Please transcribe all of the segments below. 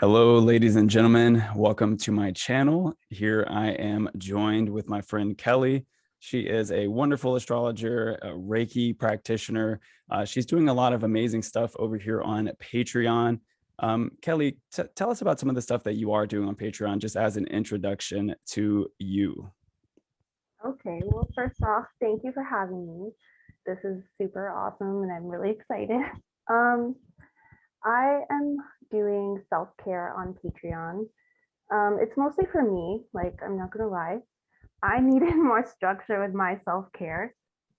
Hello, ladies and gentlemen. Welcome to my channel. Here I am joined with my friend Kelly. She is a wonderful astrologer, a Reiki practitioner. She's doing a lot of amazing stuff over here on Patreon. Kelly, tell us about some of the stuff that you are doing on Patreon, just as an introduction to you. Okay, well, first off, thank you for having me. This is super awesome and I'm really excited. Um, I am doing self-care on Patreon. It's mostly for me, like, I'm not gonna lie. I needed more structure with my self-care.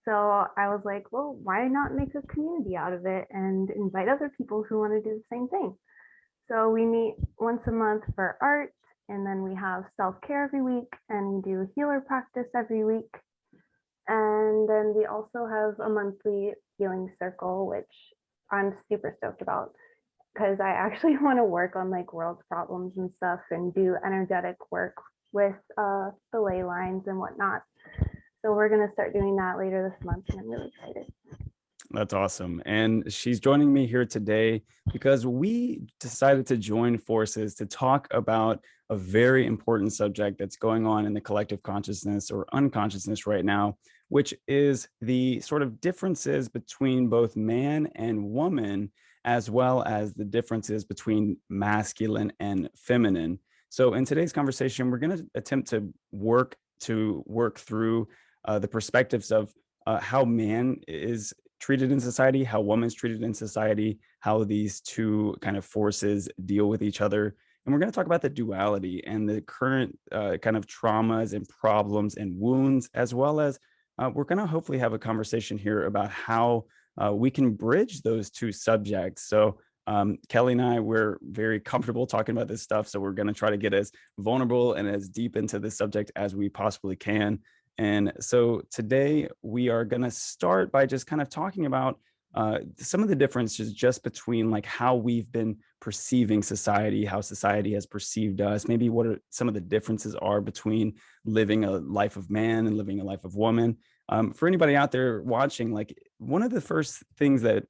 So I was like, well, why not make a community out of it and invite other people who want to do the same thing? So we meet once a month for art, and then we have self-care every week, and we do healer practice every week. And then we also have a monthly healing circle, which I'm super stoked about because I actually want to work on like world problems and stuff and do energetic work with the ley lines and whatnot. So we're going to start doing that later this month, and I'm really excited. That's awesome. And she's joining me here today because we decided to join forces to talk about a very important subject that's going on in the collective consciousness or unconsciousness right now, which is the sort of differences between both man and woman, as well as the differences between masculine and feminine. So in today's conversation, we're going to attempt to work through the perspectives of how man is treated in society, how women's treated in society, how these two kind of forces deal with each other. And we're going to talk about the duality and the current kind of traumas and problems and wounds, as well as we're going to hopefully have a conversation here about how we can bridge those two subjects. So Kelly and I, we're very comfortable talking about this stuff. So we're going to try to get as vulnerable and as deep into this subject as we possibly can. And so today we are going to start by just kind of talking about some of the differences just between like how we've been perceiving society, how society has perceived us, maybe what are some of the differences are between living a life of man and living a life of woman. For anybody out there watching, like one of the first things that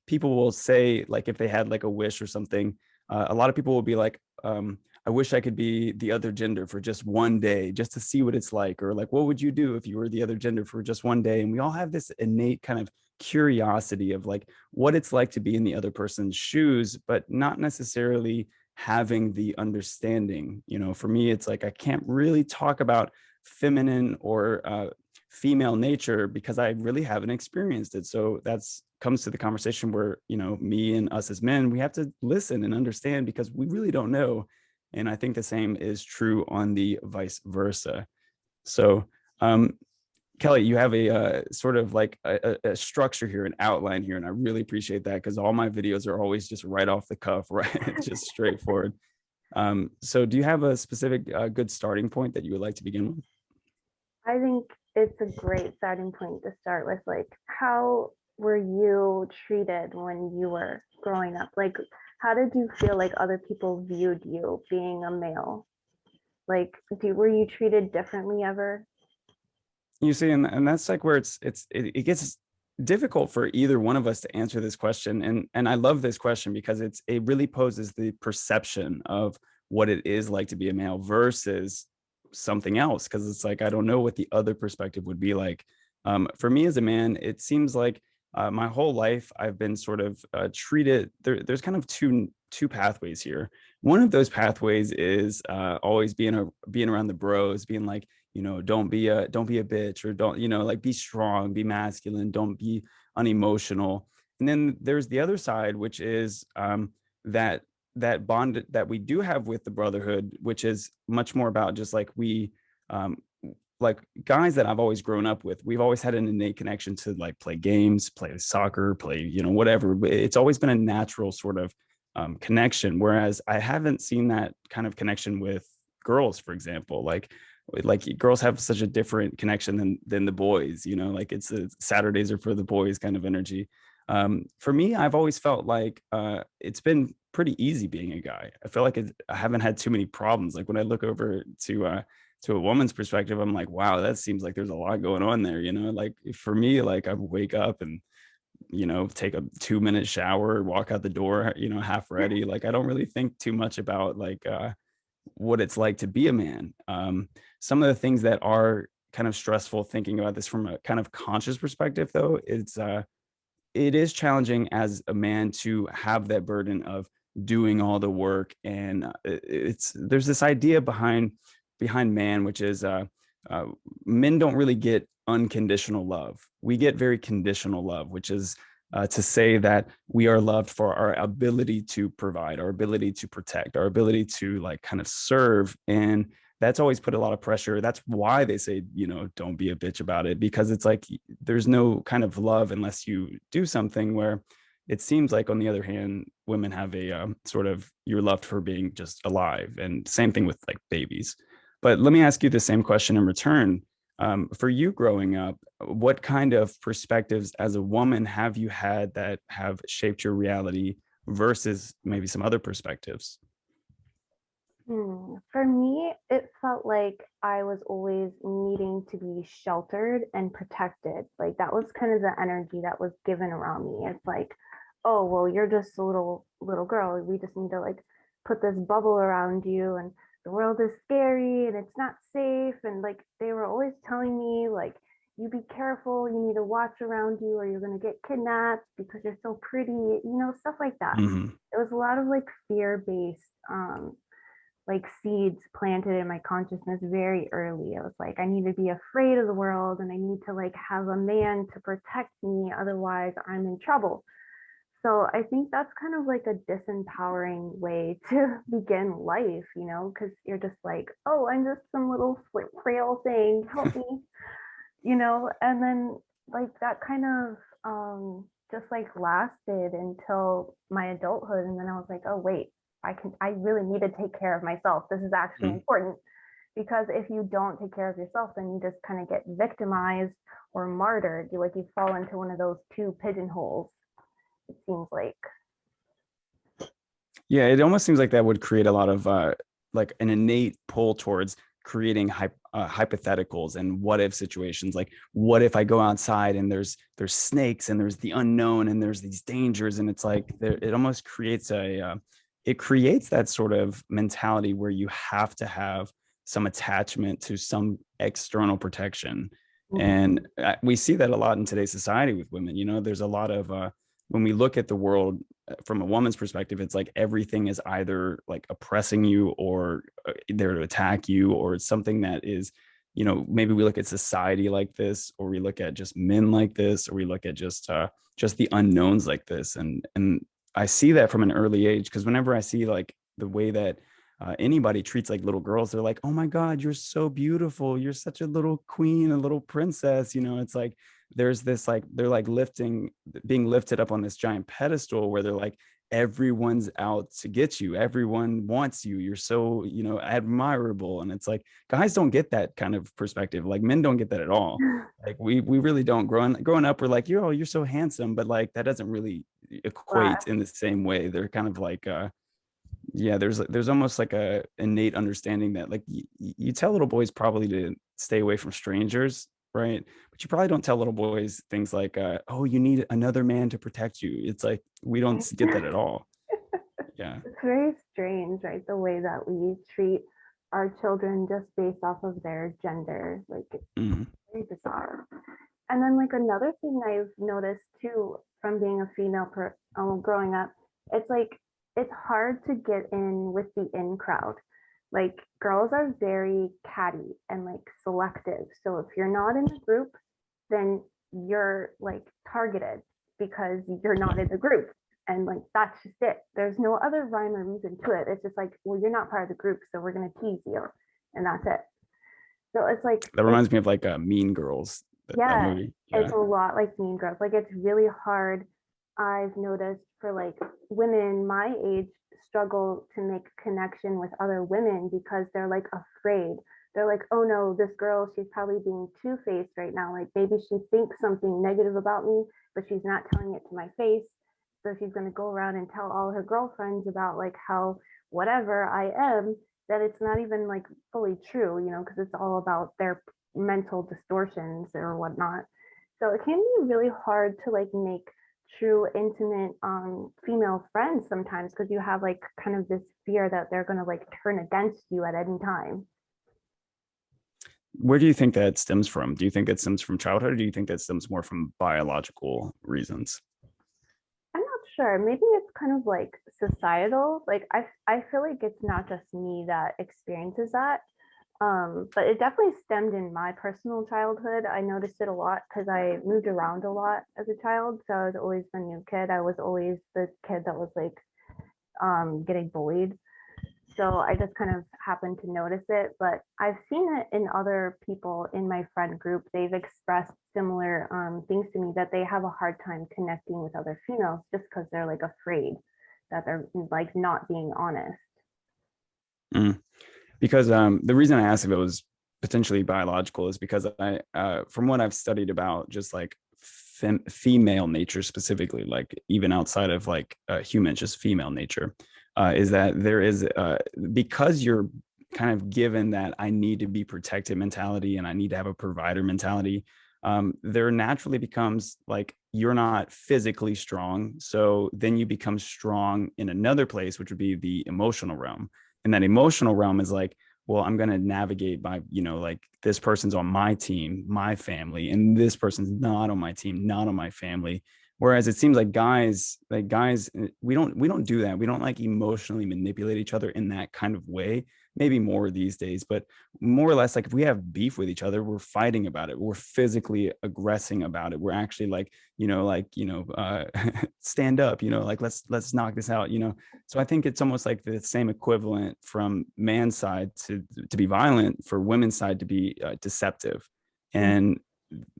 people will say, like if they had like a wish or something, a lot of people will be like, I wish I could be the other gender for just one day, just to see what it's like. Or like, what would you do if you were the other gender for just one day? And we all have this innate kind of curiosity of like what it's like to be in the other person's shoes, but not necessarily having the understanding. You know, for me, it's like I can't really talk about feminine or female nature because I really haven't experienced it. So that's comes to the conversation where, you know, me and us as men, we have to listen and understand because we really don't know. And I think the same is true on the vice versa. So, Kelly, you have a sort of like a structure here, an outline here, and I really appreciate that because all my videos are always just right off the cuff, right? Just straightforward. So do you have a specific good starting point that you would like to begin with? I think it's a great starting point to start with. Like, how were you treated when you were growing up? Like, how did you feel like other people viewed you being a male? Like, were you treated differently ever? You see, and that's like where it gets difficult for either one of us to answer this question. And I love this question because it really poses the perception of what it is like to be a male versus something else. Because it's like I don't know what the other perspective would be like. For me as a man, it seems like my whole life I've been sort of treated. There's kind of two pathways here. One of those pathways is always being around the bros, being like, you know, don't be a bitch, or don't, you know, like be strong, be masculine, don't be unemotional. And then there's the other side, which is that that bond that we do have with the brotherhood, which is much more about just like um like guys that I've always grown up with, we've always had an innate connection to like play games, play soccer, play, you know, whatever. It's always been a natural sort of connection. Whereas I haven't seen that kind of connection with girls, for example. Like girls have such a different connection than the boys, you know, like it's Saturdays are for the boys kind of energy. For me, I've always felt like it's been pretty easy being a guy. I feel like I haven't had too many problems. Like when I look over to a woman's perspective, I'm like, wow, that seems like there's a lot going on there, you know. Like for me, like I wake up and take a 2-minute shower, walk out the door, half ready. Like, I don't really think too much about like what it's like to be a man. Some of the things that are kind of stressful thinking about this from a kind of conscious perspective, though, it is challenging as a man to have that burden of doing all the work, and it's there's this idea behind man, which is uh, men don't really get unconditional love. We get very conditional love, which is to say that we are loved for our ability to provide, our ability to protect, our ability to like kind of serve. And that's always put a lot of pressure. That's why they say, don't be a bitch about it, because it's like there's no kind of love unless you do something. Where it seems like, on the other hand, women have a sort of, you're loved for being just alive. And same thing with like babies. But let me ask you the same question in return. For you growing up, what kind of perspectives as a woman have you had that have shaped your reality versus maybe some other perspectives? For me, it felt like I was always needing to be sheltered and protected. Like that was kind of the energy that was given around me. It's like, oh, well, you're just a little girl. We just need to like put this bubble around you, and the world is scary and it's not safe. And like they were always telling me like, you be careful, you need to watch around you or you're gonna get kidnapped because you're so pretty, stuff like that. Hmm. It was a lot of like fear-based like seeds planted in my consciousness very early. I was like, I need to be afraid of the world and I need to like have a man to protect me, otherwise I'm in trouble. So I think that's kind of like a disempowering way to begin life, because you're just like, oh, I'm just some little frail thing, help me, and then like that kind of just like lasted until my adulthood. And then I was like, oh, wait, I really need to take care of myself. This is actually important, because if you don't take care of yourself, then you just kind of get victimized or martyred. You fall into one of those two pigeonholes, it seems like. Yeah, it almost seems like that would create a lot of like an innate pull towards creating hypotheticals and what if situations. Like, what if I go outside and there's snakes and there's the unknown and there's these dangers, and it's like it almost creates it creates that sort of mentality where you have to have some attachment to some external protection. Mhm. And we see that a lot in today's society with women. There's a lot of when we look at the world from a woman's perspective, it's like everything is either like oppressing you or there to attack you, or it's something that is, maybe we look at society like this, or we look at just men like this, or we look at just the unknowns like this. And I see that from an early age, because whenever I see like the way that anybody treats like little girls, they're like, oh my God, you're so beautiful. You're such a little queen, a little princess. It's like there's this like they're like being lifted up on this giant pedestal where they're like, everyone's out to get you. Everyone wants you. You're so, admirable. And it's like guys don't get that kind of perspective. Like men don't get that at all. Like we really don't. Growing up, we're like, you're so handsome, but like that doesn't really equate But in the same way. They're kind of like yeah, there's almost like a innate understanding that like you tell little boys probably to stay away from strangers, right? But you probably don't tell little boys things like oh, you need another man to protect you. It's like we don't get that at all. Yeah. it's very strange, right? The way that we treat our children just based off of their gender. Like it's Hmm. very bizarre. And then like another thing I've noticed too from being a female growing up, it's like it's hard to get in with the in crowd. Like girls are very catty and like selective. So if you're not in the group, then you're like targeted because you're not in the group. And like that's just it. There's no other rhyme or reason to it. It's just like, well, you're not part of the group, so we're gonna tease you, and that's it. So it's like That it's reminds me of like Mean Girls, that yeah, movie. it's Yeah. a lot like Mean Girls. Like it's really hard. I've noticed for like women my age struggle to make connection with other women because they're like afraid. They're like, oh no, this girl, she's probably being two-faced right now. Like maybe she thinks something negative about me, but she's not telling it to my face. So she's gonna go around and tell all her girlfriends about like how whatever I am, that it's not even like fully true, because it's all about their mental distortions or whatnot. So it can be really hard to like make true intimate female friends sometimes, because you have like kind of this fear that they're going to like turn against you at any time. Where do you think that stems from? Do you think it stems from childhood, or do you think that stems more from biological reasons? I'm not sure. Maybe it's kind of like societal. Like I feel like it's not just me that experiences that. But it definitely stemmed in my personal childhood. I noticed it a lot because I moved around a lot as a child. So I was always the new kid. I was always the kid that was like getting bullied. So I just kind of happened to notice it. But I've seen it in other people in my friend group. They've expressed similar things to me, that they have a hard time connecting with other females just because they're like afraid that they're like not being honest. Mm. Because the reason I asked if it was potentially biological is because from what I've studied about just like female nature specifically, like even outside of like humans, just female nature, is that there is because you're kind of given that I need to be protected mentality and I need to have a provider mentality. There naturally becomes like you're not physically strong, so then you become strong in another place, which would be the emotional realm. And that emotional realm is like, well, I'm going to navigate by, like this person's on my team, my family, and this person's not on my team, not on my family. Whereas it seems like guys, we don't do that. We don't like emotionally manipulate each other in that kind of way. Maybe more these days, but more or less like if we have beef with each other, we're fighting about it. We're physically aggressing about it. We're actually like, stand up, like let's knock this out. So I think it's almost like the same equivalent from man's side to be violent, for women's side to be deceptive. And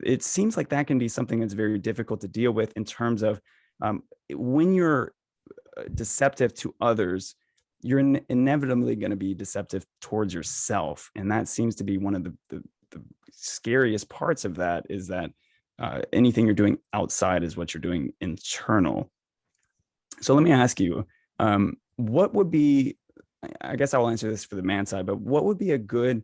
it seems like that can be something that's very difficult to deal with in terms of when you're deceptive to others, you're inevitably going to be deceptive towards yourself. And that seems to be one of the scariest parts of that, is that anything you're doing outside is what you're doing internal. So let me ask you, what would be, I guess I will answer this for the man side, but what would be a good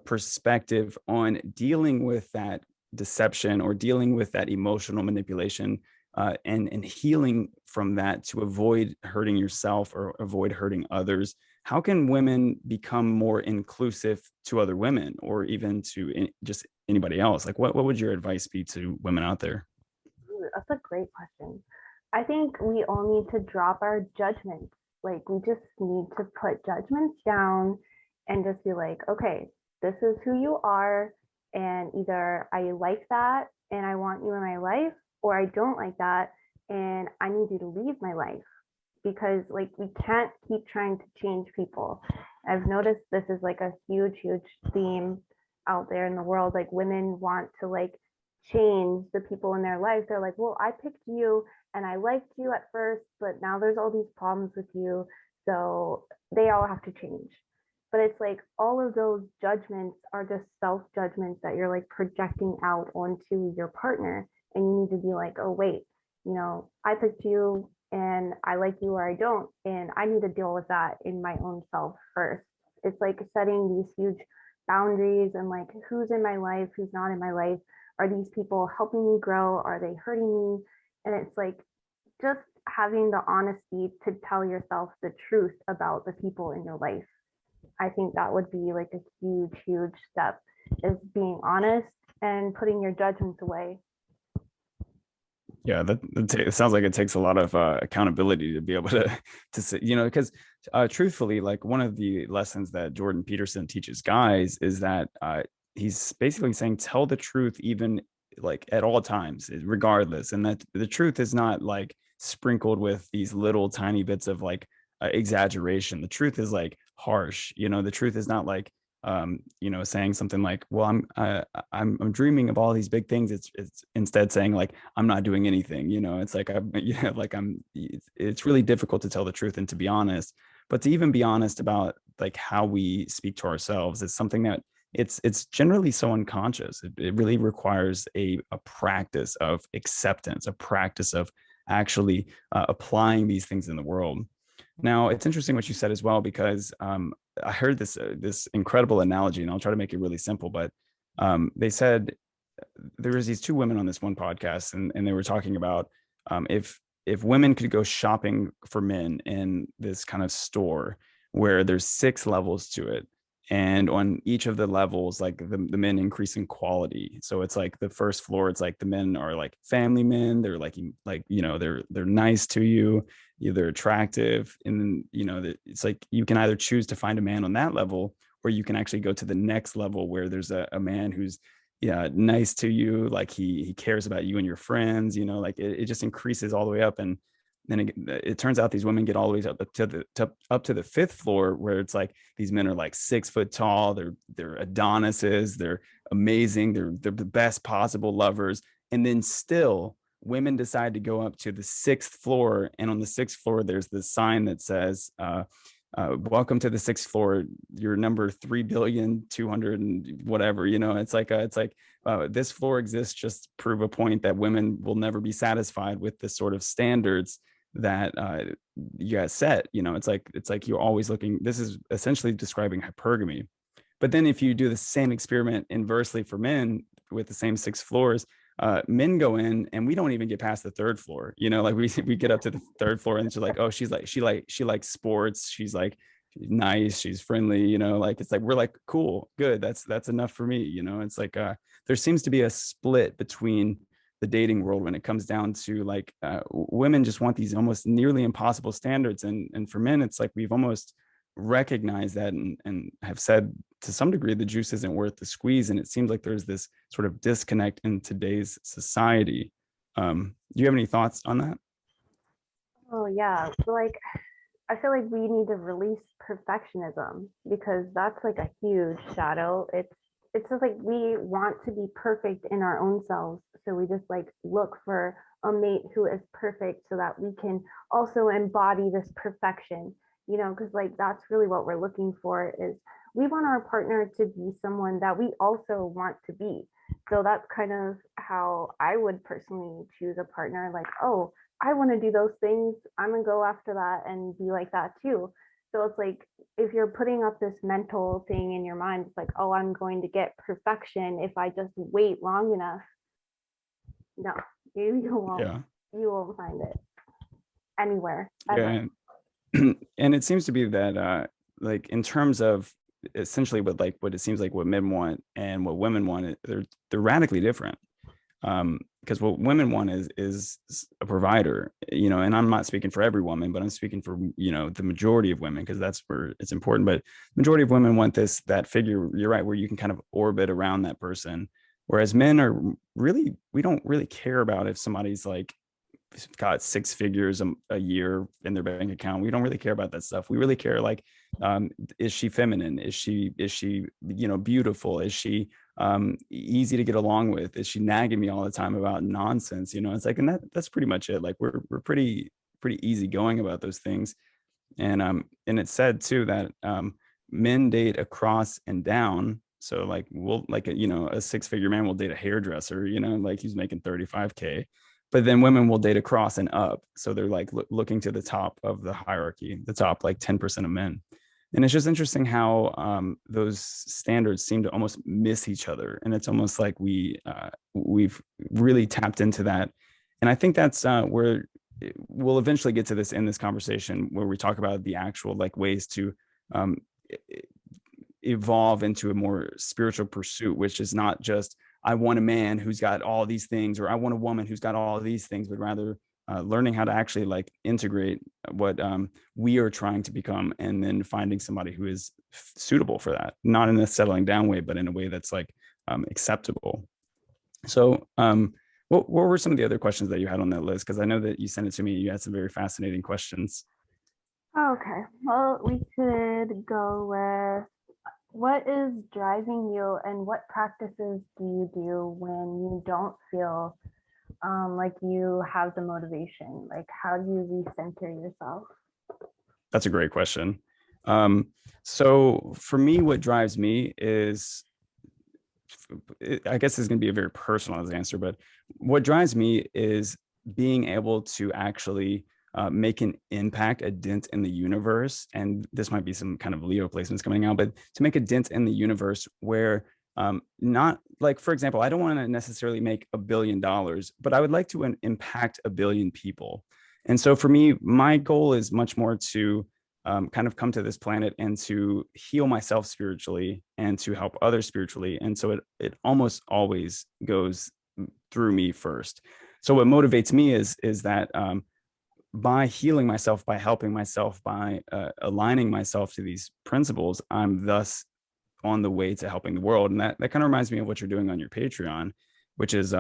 perspective on dealing with that deception or dealing with that emotional manipulation, and healing from that to avoid hurting yourself or avoid hurting others? How can women become more inclusive to other women, or even to just anybody else? Like what would your advice be to women out there? Ooh, that's a great question. I think we all need to drop our judgments. Like, we just need to put judgments down and just be like, okay, this is who you are. And either I like that and I want you in my life, or I don't like that and I need you to leave my life. Because, like, we can't keep trying to change people. I've noticed this is like a huge, huge theme out there in the world. Like, women want to like change the people in their life. They're like, well, I picked you and I liked you at first, but now there's all these problems with you. So they all have to change. But it's like all of those judgments are just self judgments that you're like projecting out onto your partner. And you need to be like, oh, wait, I picked you and I like you or I don't. And I need to deal with that in my own self first. It's like setting these huge boundaries and like who's in my life, who's not in my life. Are these people helping me grow? Are they hurting me? And it's like just having the honesty to tell yourself the truth about the people in your life. I think that would be like a huge, huge step, is being honest and putting your judgments away. Yeah, it sounds like it takes a lot of accountability to be able to say, because truthfully, like one of the lessons that Jordan Peterson teaches guys is that he's basically saying tell the truth even like at all times, regardless, and that the truth is not like sprinkled with these little tiny bits of like exaggeration. The truth is like harsh. The truth is not like saying something like, well, I'm dreaming of all these big things. It's instead saying like, I'm not doing anything. It's like it's really difficult to tell the truth and to be honest. But to even be honest about like how we speak to ourselves is something that it's generally so unconscious. It really requires a practice of acceptance, a practice of actually applying these things in the world. Now, it's interesting what you said as well, because I heard this incredible analogy, and I'll try to make it really simple. But they said there was these two women on this one podcast, and they were talking about If women could go shopping for men in this kind of store where there's 6 levels to it, and on each of the levels, like the men increase in quality. So it's like the first floor, it's like the men are like family men, they're like you know, they're nice to you, they're attractive, and then you know it's like you can either choose to find a man on that level, or you can actually go to the next level where there's a man who's, yeah, nice to you, like he cares about you and your friends, you know, like it just increases all the way up. And then it turns out these women get all the way up to the 5th floor, where it's like these men are like 6 foot tall, they're Adonises, they're amazing, they're the best possible lovers. And then still women decide to go up to the 6th floor, and on the 6th floor there's this sign that says, welcome to the 6th floor, you're number 3,200,000,000 and whatever, you know. It's like this floor exists just to prove a point that women will never be satisfied with the sort of standards that you guys set. You know, it's like you're always looking. This is essentially describing hypergamy. But then if you do the same experiment inversely for men with the same 6 floors, men go in and we don't even get past the 3rd floor. You know, like we get up to the 3rd floor and she's like, oh, she likes sports. She's like, she's nice, she's friendly, you know, like it's like we're like, cool, good, that's enough for me. You know, it's like there seems to be a split between the dating world when it comes down to like women just want these almost nearly impossible standards, and for men it's like we've almost recognized that, and have said to some degree the juice isn't worth the squeeze. And it seems like there's this sort of disconnect in today's society. Do you have any thoughts on that? Oh yeah, like I feel like we need to release perfectionism because that's like a huge shadow. It's just like we want to be perfect in our own selves, so we just like look for a mate who is perfect so that we can also embody this perfection, you know, because like that's really what we're looking for is we want our partner to be someone that we also want to be. So that's kind of how I would personally choose a partner, like, oh, I want to do those things. I'm gonna go after that and be like that too. So it's like if you're putting up this mental thing in your mind, it's like, oh, I'm going to get perfection if I just wait long enough. No, Yeah. you won't find it anywhere ever. Yeah. And it seems to be that like in terms of essentially what it seems like what men want and what women want, they're radically different. Because what women want is a provider, you know, and I'm not speaking for every woman, but I'm speaking for, you know, the majority of women, because that's where it's important. But majority of women want that figure, you're right, where you can kind of orbit around that person. Whereas men are really, we don't really care about if somebody's like got 6 figures a year in their bank account. We don't really care about that stuff. We really care like, is she feminine? Is she, you know, beautiful? Is she easy to get along with? Is she nagging me all the time about nonsense? You know, it's like, and that's pretty much it. Like we're pretty easygoing about those things. And it's said too that men date across and down. So like we'll like a, you know, a 6 figure man will date a hairdresser, you know, like he's making 35K. But then women will date across and up. So they're like looking to the top of the hierarchy, the top like 10% of men. And it's just interesting how those standards seem to almost miss each other. And it's almost like we've really tapped into that. And I think that's where we'll eventually get to this in this conversation, where we talk about the actual like ways to um, evolve into a more spiritual pursuit, which is not just I want a man who's got all these things, or I want a woman who's got all these things, but rather learning how to actually like integrate what we are trying to become, and then finding somebody who is suitable for that, not in a settling down way, but in a way that's like acceptable. So what were some of the other questions that you had on that list? Because I know that you sent it to me. You had some very fascinating questions. Okay, well, we could go with what is driving you and what practices do you do when you don't feel like you have the motivation? Like, how do you recenter yourself? That's a great question. So for me, what drives me is, I guess this is going to be a very personalized answer, but what drives me is being able to actually make an impact, a dent in the universe. And this might be some kind of Leo placements coming out, but to make a dent in the universe where Not like, for example, I don't want to necessarily make $1 billion, but I would like to impact 1 billion people. And so for me, my goal is much more to kind of come to this planet and to heal myself spiritually and to help others spiritually. And so it almost always goes through me first. So what motivates me is that by healing myself, by helping myself, by aligning myself to these principles, I'm thus on the way to helping the world. And that kind of reminds me of what you're doing on your Patreon, which is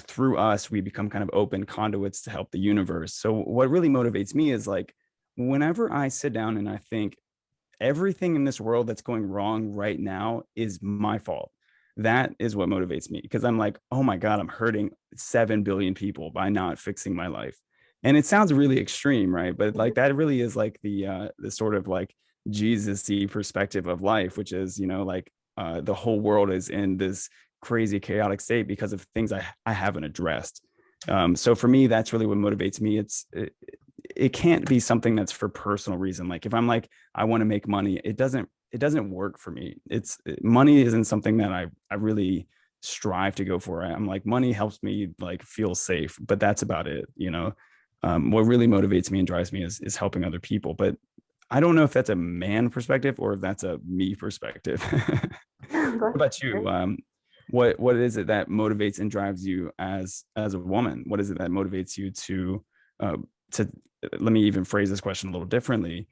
through us we become kind of open conduits to help the universe. So what really motivates me is like whenever I sit down and I think everything in this world that's going wrong right now is my fault. That is what motivates me because I'm like, oh my God, I'm hurting 7 billion people by not fixing my life. And it sounds really extreme, right? But like that really is like the sort of like Jesus-y perspective of life, which is, like the whole world is in this crazy chaotic state because of things I haven't addressed. So for me, that's really what motivates me. It can't be something that's for personal reason. Like if I'm like, I want to make money, it doesn't work for me. Money isn't something that I really strive to go for. I'm like, money helps me like feel safe, but that's about it. What really motivates me and drives me is helping other people. But I don't know if that's a man perspective or if that's a me perspective. What about you? What is it that motivates and drives you as a woman? What is it that motivates you to let me even phrase this question a little differently.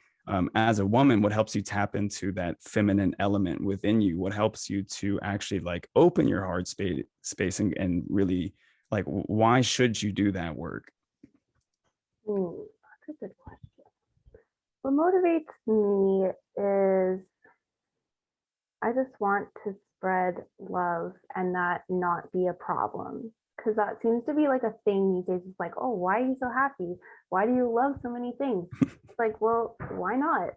As a woman, what helps you tap into that feminine element within you? What helps you to actually like open your heart space and really like why should you do that work? That's a good question. What motivates me is I just want to spread love and that not be a problem. Because that seems to be like a thing these days. It's like, oh, why are you so happy? Why do you love so many things? It's like, well, why not?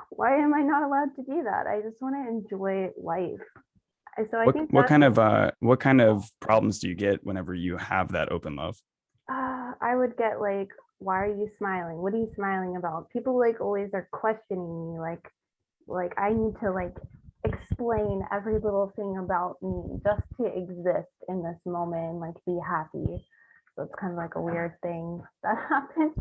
Why am I not allowed to do that? I just want to enjoy life. So I What think what that's, kind of what kind of problems do you get whenever you have that open love? I would get like, why are you smiling? What are you smiling about? People like always are questioning me, like I need to like explain every little thing about me just to exist in this moment and like be happy. So it's kind of like a weird thing that happens.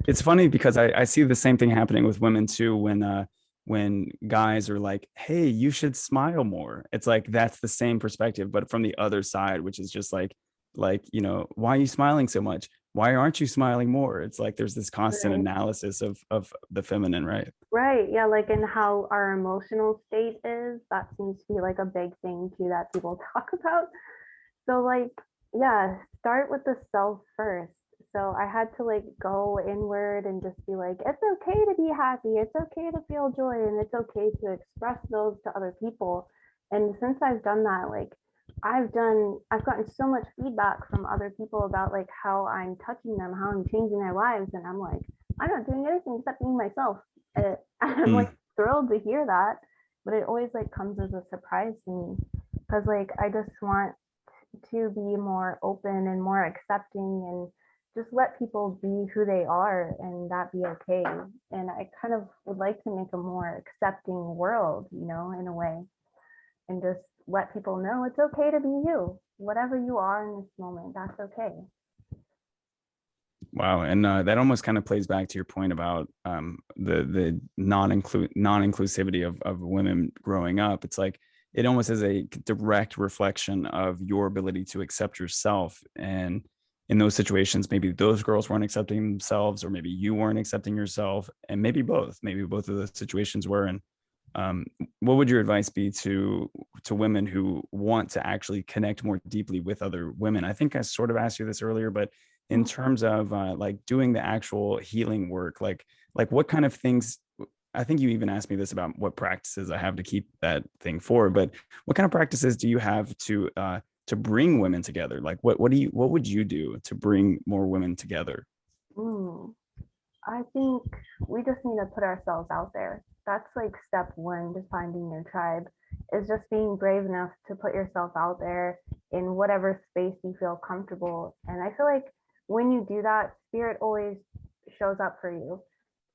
It's funny because I see the same thing happening with women too when guys are like, hey, you should smile more. It's like that's the same perspective, but from the other side, which is just like, why are you smiling so much? Why aren't you smiling more? It's like there's this constant Right. analysis of the feminine, right? Right. Yeah. Like in how our emotional state is, that seems to be like a big thing too that people talk about. So like, yeah, start with the self first. So I had to like go inward and just be like, it's okay to be happy. It's okay to feel joy and it's okay to express those to other people. And since I've done that, like I've gotten so much feedback from other people about like how I'm touching them, how I'm changing their lives. And I'm like, I'm not doing anything except being myself. And I'm Mm. like thrilled to hear that. But it always like comes as a surprise to me because like I just want to be more open and more accepting and just let people be who they are and that be okay. And I kind of would like to make a more accepting world, in a way, and just let people know it's okay to be you. Whatever you are in this moment, that's okay. Wow, and that almost kind of plays back to your point about the non-inclusivity of women growing up. It's like it almost is a direct reflection of your ability to accept yourself. And in those situations, maybe those girls weren't accepting themselves, or maybe you weren't accepting yourself, and maybe both. Maybe both of those situations were. And um, what would your advice be to women who want to actually connect more deeply with other women? I think I sort of asked you this earlier, but in terms of like doing the actual healing work, like what kind of things, I think you even asked me this about what practices I have to keep that thing for, but what kind of practices do you have to bring women together? Like what would you do to bring more women together? Mm, I think we just need to put ourselves out there. That's like step one to finding your tribe, is just being brave enough to put yourself out there in whatever space you feel comfortable. And I feel like when you do that, spirit always shows up for you.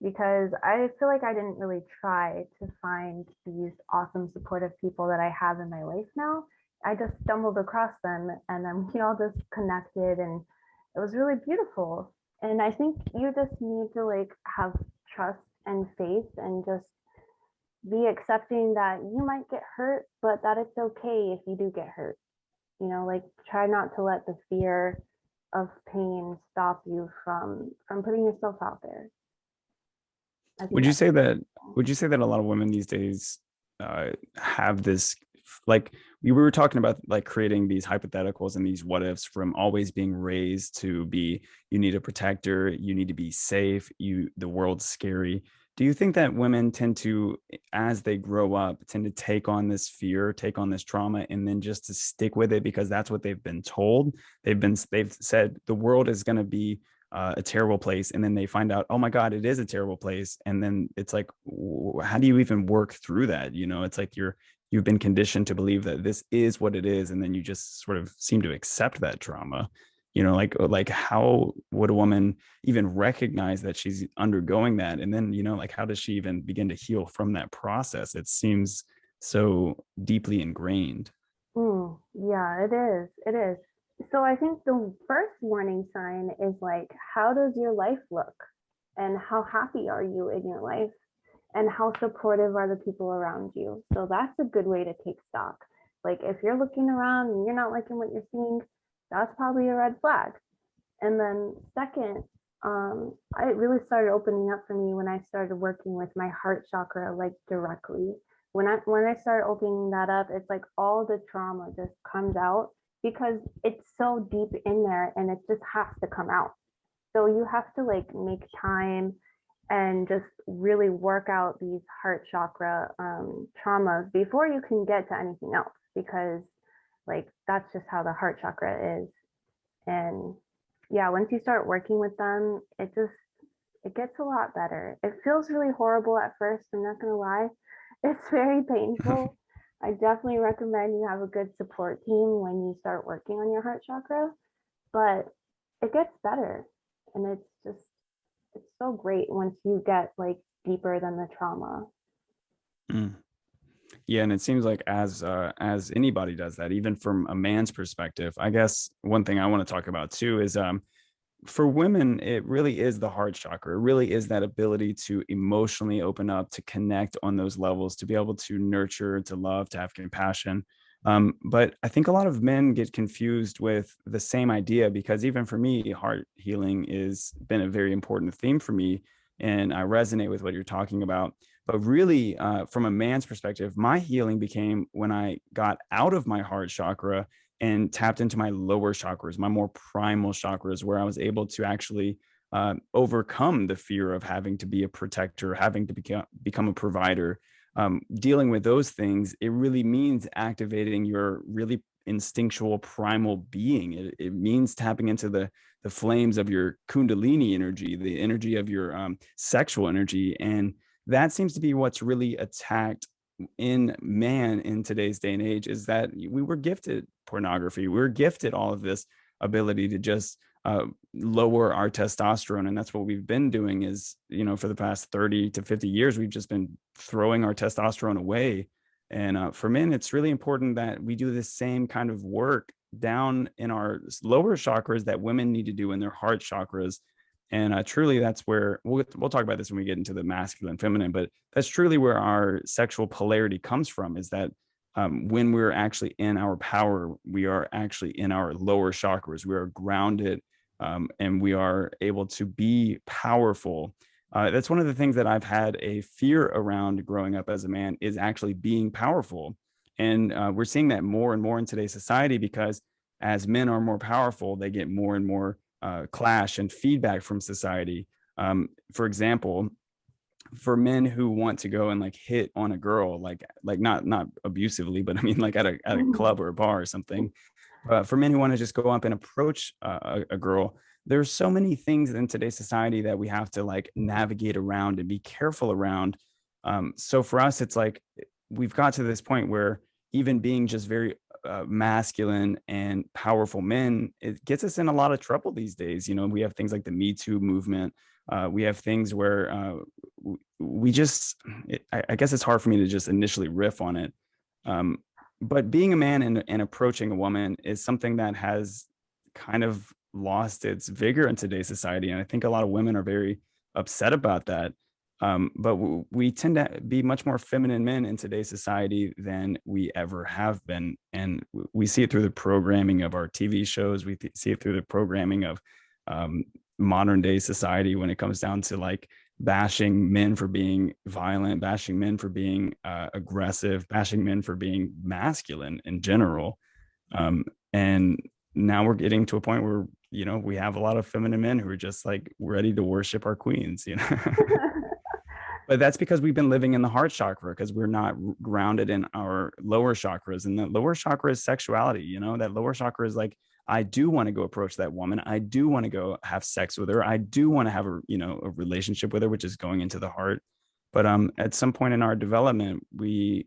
because I feel like I didn't really try to find these awesome supportive people that I have in my life now. I just stumbled across them and then we all just connected and it was really beautiful. And I think you just need to like have trust and faith and just be accepting that you might get hurt, but that it's okay if you do get hurt. Like try not to let the fear of pain stop you from putting yourself out there. I think Would you that's say that would you say that a lot of women these days have this, like we were talking about, like creating these hypotheticals and these what ifs, from always being raised to be, you need a protector, you need to be safe, the world's scary. Do you think that women tend to, as they grow up, tend to take on this fear, take on this trauma, and then just to stick with it because that's what they've been told? They've said the world is going to be a terrible place, and then they find out, oh my god, it is a terrible place, and then it's like, how do you even work through that? It's like you've been conditioned to believe that this is what it is, and then you just sort of seem to accept that trauma. Like how would a woman even recognize that she's undergoing that, and then like how does she even begin to heal from that process? It seems so deeply ingrained. Yeah, it is. It is. So I think the first warning sign is like, how does your life look? And how happy are you in your life? And how supportive are the people around you? So that's a good way to take stock. Like if you're looking around and you're not liking what you're seeing, that's probably a red flag. And then second, I really started opening up for me when I started working with my heart chakra like directly. When I started opening that up, it's like all the trauma just comes out because it's so deep in there and it just has to come out. So you have to like make time and just really work out these heart chakra traumas before you can get to anything else, because like that's just how the heart chakra is. And yeah, once you start working with them, it gets a lot better. It feels really horrible at first, I'm not gonna lie. It's very painful. I definitely recommend you have a good support team when you start working on your heart chakra, but it gets better. And it's so great once you get like deeper than the trauma. Mm. Yeah, and it seems like as anybody does that, even from a man's perspective. I guess one thing I want to talk about too is for women, it really is the heart chakra. It really is that ability to emotionally open up, to connect on those levels, to be able to nurture, to love, to have compassion. But I think a lot of men get confused with the same idea, because even for me, heart healing has been a very important theme for me. And I resonate with what you're talking about. But really, from a man's perspective, my healing became when I got out of my heart chakra and tapped into my lower chakras, my more primal chakras, where I was able to actually overcome the fear of having to be a protector, having to become a provider. Dealing with those things, it really means activating your really instinctual primal being. It means tapping into the flames of your kundalini energy, the energy of your sexual energy. And that seems to be what's really attacked in man in today's day and age, is that we were gifted pornography. We were gifted all of this ability to just lower our testosterone. And that's what we've been doing is, for the past 30 to 50 years, we've just been throwing our testosterone away. And for men, it's really important that we do the same kind of work down in our lower chakras that women need to do in their heart chakras. And truly, that's where we'll talk about this when we get into the masculine, feminine, but that's truly where our sexual polarity comes from, is that when we're actually in our power, we are actually in our lower chakras. We are grounded, and we are able to be powerful. That's one of the things that I've had a fear around growing up as a man, is actually being powerful. And we're seeing that more and more in today's society, because as men are more powerful, they get more and more clash and feedback from society. For example, for men who want to go and like hit on a girl, like not abusively, but I mean like at a club or a bar or something. For men who want to just go up and approach a girl, there's so many things in today's society that we have to like navigate around and be careful around. So for us, it's like we've got to this point where even being just very masculine and powerful men, it gets us in a lot of trouble these days. We have things like the Me Too movement, We have things where we just, I guess it's hard for me to just initially riff on it. Um, but being a man and approaching a woman is something that has kind of lost its vigor in today's society. And I think a lot of women are very upset about that. But we tend to be much more feminine men in today's society than we ever have been. And we see it through the programming of our TV shows. We see it through the programming of um, modern day society when it comes down to like bashing men for being violent, bashing men for being aggressive, bashing men for being masculine in general. And now we're getting to a point where, you know, we have a lot of feminine men who are just like ready to worship our queens, you know. But that's because we've been living in the heart chakra because we're not grounded in our lower chakras. And the lower chakra is sexuality, you know, that lower chakra is like, I do want to go approach that woman. I do want to go have sex with her. I do want to have a, you know, a relationship with her, which is going into the heart. But at some point in our development, we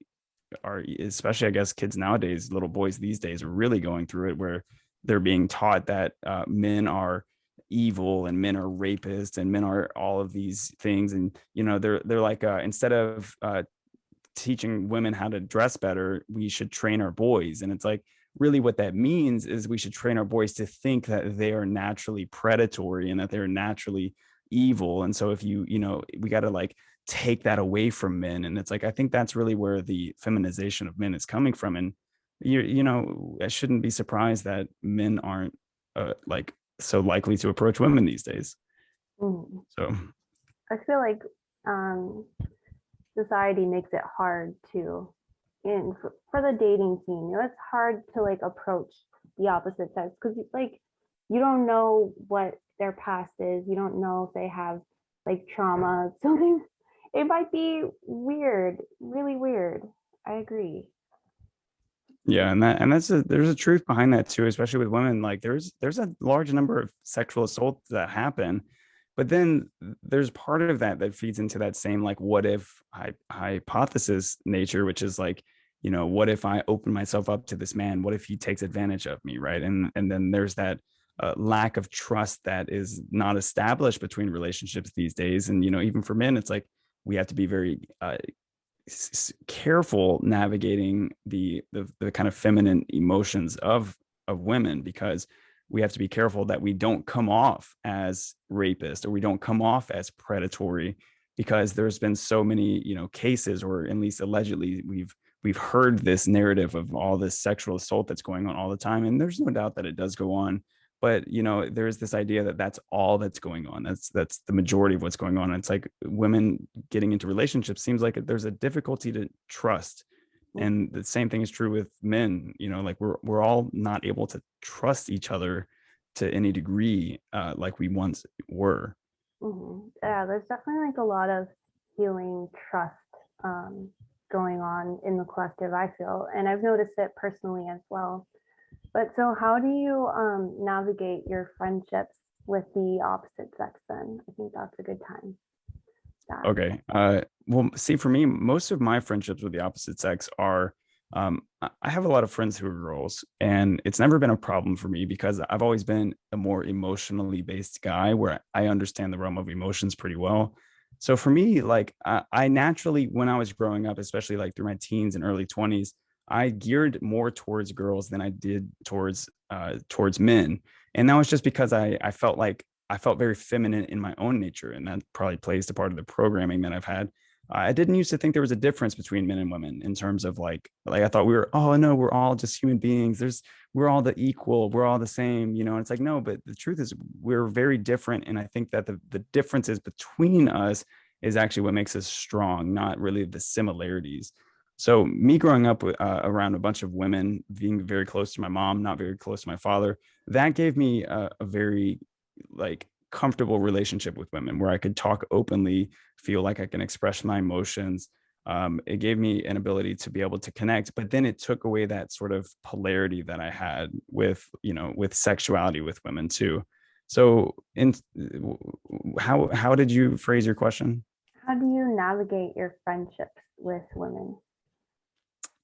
are, especially I guess kids nowadays, little boys these days are really going through it where they're being taught that men are evil and men are rapists and men are all of these things. And you know, they're like instead of teaching women how to dress better, we should train our boys. And it's like, really what that means is we should train our boys to think that they are naturally predatory and that they're naturally evil. And so if you know, we got to like take that away from men. And it's like, I think that's really where the feminization of men is coming from. And you know, I shouldn't be surprised that men aren't like so likely to approach women these days. Mhm. So I feel like um, society makes it hard to, in for the dating scene, you know, it's hard to like approach the opposite sex because like you don't know what their past is, you don't know if they have like trauma, so it might be weird, really weird. I agree. yeah, and that's there's a truth behind that too, especially with women. Like there's a large number of sexual assaults that happen, but then there's part of that that feeds into that same like what if hypothesis nature, which is like, you know, what if I open myself up to this man? What if he takes advantage of me, right? And then there's that lack of trust that is not established between relationships these days. And you know, even for men, it's like we have to be very careful navigating the kind of feminine emotions of women because we have to be careful that we don't come off as rapist or we don't come off as predatory because there's been so many, you know, cases, or at least allegedly we've heard this narrative of all this sexual assault that's going on all the time, and there's no doubt that it does go on. But you know, there's this idea that that's all that's going on, that's the majority of what's going on. It's like women getting into relationships seems like there's a difficulty to trust, and the same thing is true with men. You know, like we're all not able to trust each other to any degree like we once were. Yeah, there's definitely like a lot of healing trust going on in the collective, I feel, and I've noticed it personally as well. But so, how do you navigate your friendships with the opposite sex then? I think that's a good time to ask. Okay. Well, see, for me, most of my friendships with the opposite sex are, I have a lot of friends who are girls, and it's never been a problem for me because I've always been a more emotionally based guy where I understand the realm of emotions pretty well. So for me, like, I naturally, when I was growing up, especially like through my teens and early 20s, I geared more towards girls than I did towards men. And that was just because I felt like I felt very feminine in my own nature, and that probably plays to part of the programming that I've had. I didn't used to think there was a difference between men and women in terms of like I thought we were, oh no, we're all just human beings. We're all the equal, we're all the same, you know. And it's like no, but the truth is we're very different, and I think that the differences between us is actually what makes us strong, not really the similarities. So me growing up around a bunch of women, being very close to my mom, not very close to my father, that gave me a very like comfortable relationship with women where I could talk openly, feel like I can express my emotions. It gave me an ability to be able to connect, but then it took away that sort of polarity that I had with, you know, with sexuality with women too. So in how did you phrase your question? How do you navigate your friendships with women?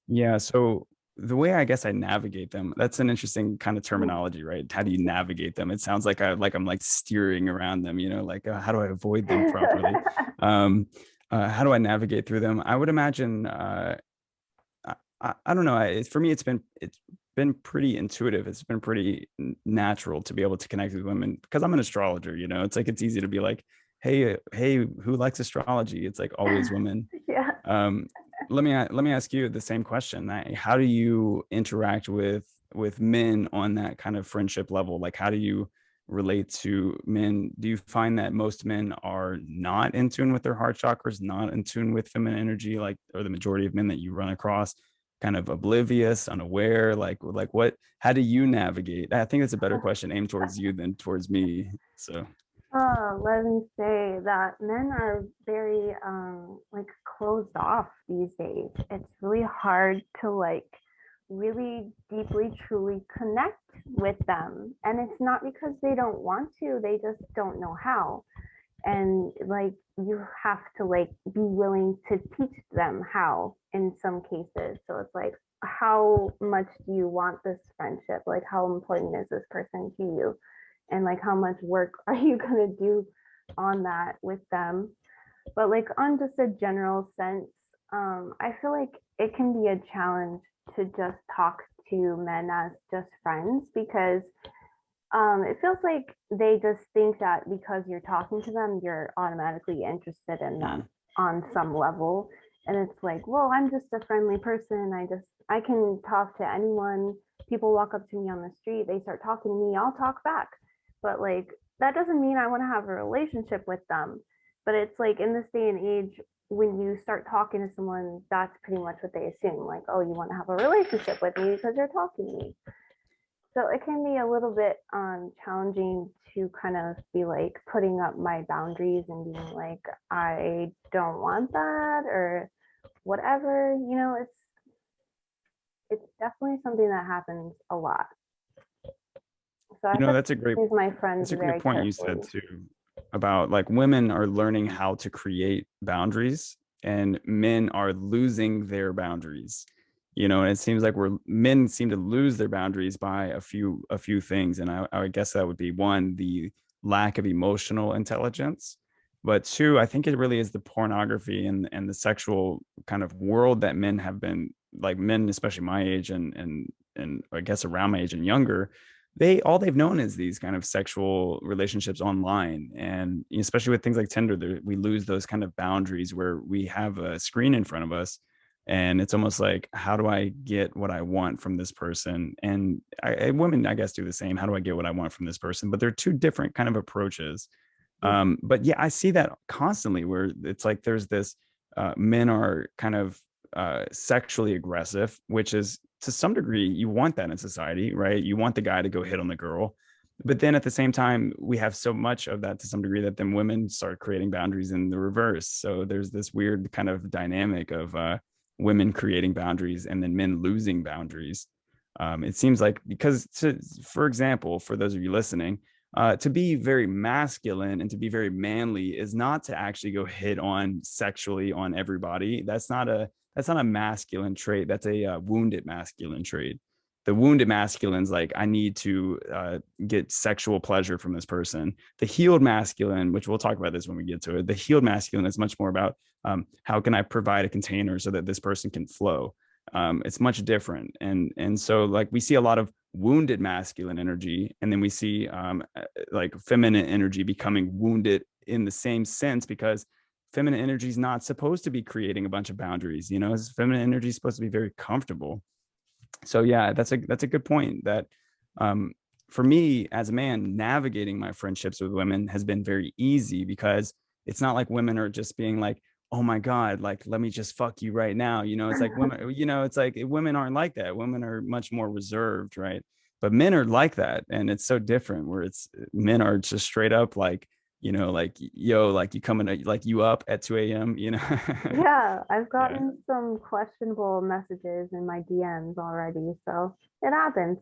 Yeah, so the way I guess I navigate them, that's an interesting kind of Mm. terminology, right? How do you navigate them? It sounds like I'm like steering around them, like how do I avoid them properly? Um, how do I navigate through them? I would imagine, I don't know. For me, it's been pretty intuitive. It's been pretty natural to be able to connect with women because I'm an astrologer. It's like it's easy to be like, hey, who likes astrology? It's like always women. Yeah. um, let me ask you the same question. How do you interact with men on that kind of friendship level? Like, how do you relate to men? Do you find that most men are not in tune with their heart chakras, not in tune with feminine energy, like, or the majority of men that you run across, kind of oblivious, unaware? Like what? How do you navigate? I think it's a better question aimed towards you than towards me. So. Oh, let me say that men are very like closed off these days. It's really hard to like really deeply truly connect with them. And it's not because they don't want to, they just don't know how. And like you have to like be willing to teach them how in some cases. So it's like, how much do you want this friendship? Like how important is this person to you? And like how much work are you going to do on that with them? But like on just a general sense, I feel like it can be a challenge to just talk to men as just friends because it feels like they just think that because you're talking to them, you're automatically interested in them Mm. on some level. And it's like, well, I'm just a friendly person. I can talk to anyone. People walk up to me on the street, they start talking to me, I'll talk back. But like, that doesn't mean I want to have a relationship with them. But it's like in this day and age, when you start talking to someone, that's pretty much what they assume. Like, oh, you want to have a relationship with me because you're talking to me. So it can be a little bit challenging to kind of be like putting up my boundaries and being like, I don't want that or whatever. It's definitely something that happens a lot. So I try That's a to great choose my friends That's a great very point you carefully. said too, about like women are learning how to create boundaries and men are losing their boundaries. And it seems like men seem to lose their boundaries by a few things. And I would guess that would be one, the lack of emotional intelligence. But two, I think it really is the pornography and the sexual kind of world that men have been, like men, especially my age and I guess around my age and younger, they've known is these kind of sexual relationships online. And especially with things like Tinder, we lose those kind of boundaries where we have a screen in front of us and it's almost like, how do I get what I want from this person? And women, I guess, do the same. How do I get what I want from this person? But they're two different kind of approaches. But yeah, I see that constantly where it's like there's this, men are kind of sexually aggressive, which is to some degree, you want that in society, right? You want the guy to go hit on the girl. But then at the same time, we have so much of that to some degree that then women start creating boundaries in the reverse. So there's this weird kind of dynamic of women creating boundaries and then men losing boundaries. It seems like because, for example, for those of you listening, to be very masculine and to be very manly is not to actually go hit on sexually on everybody. That's not a masculine trait. That's a wounded masculine trait. The wounded masculine's like, I need to get sexual pleasure from this person. The healed masculine, which we'll talk about this when we get to it, the healed masculine is much more about how can I provide a container so that this person can flow. It's much different, and so like we see a lot of wounded masculine energy, and then we see like feminine energy becoming wounded in the same sense because feminine energy is not supposed to be creating a bunch of boundaries. Feminine energy is supposed to be very comfortable. So yeah, that's a good point. That um, for me as a man, navigating my friendships with women has been very easy because it's not like women are just being like, oh my god, like let me just fuck you right now. It's like women. It's like women aren't like that. Women are much more reserved, right? But men are like that, and it's so different. Where it's men are just straight up like yo, like you coming, like you up at 2 a.m. Yeah, I've Yeah. gotten some questionable messages in my DMs already, so it happens.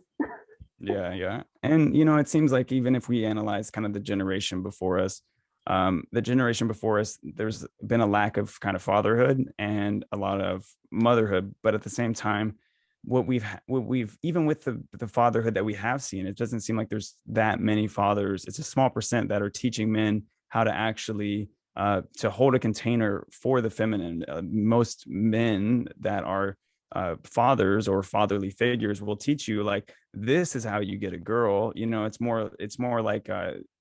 Yeah, yeah. And it seems like even if we analyze kind of the generation before us, there's been a lack of kind of fatherhood and a lot of motherhood. But at the same time, what we've even with the fatherhood that we have seen, it doesn't seem like there's that many fathers. It's a small percent that are teaching men how to actually to hold a container for the feminine. Most men that are fathers or fatherly figures will teach you like this is how you get a girl. You know, it's more like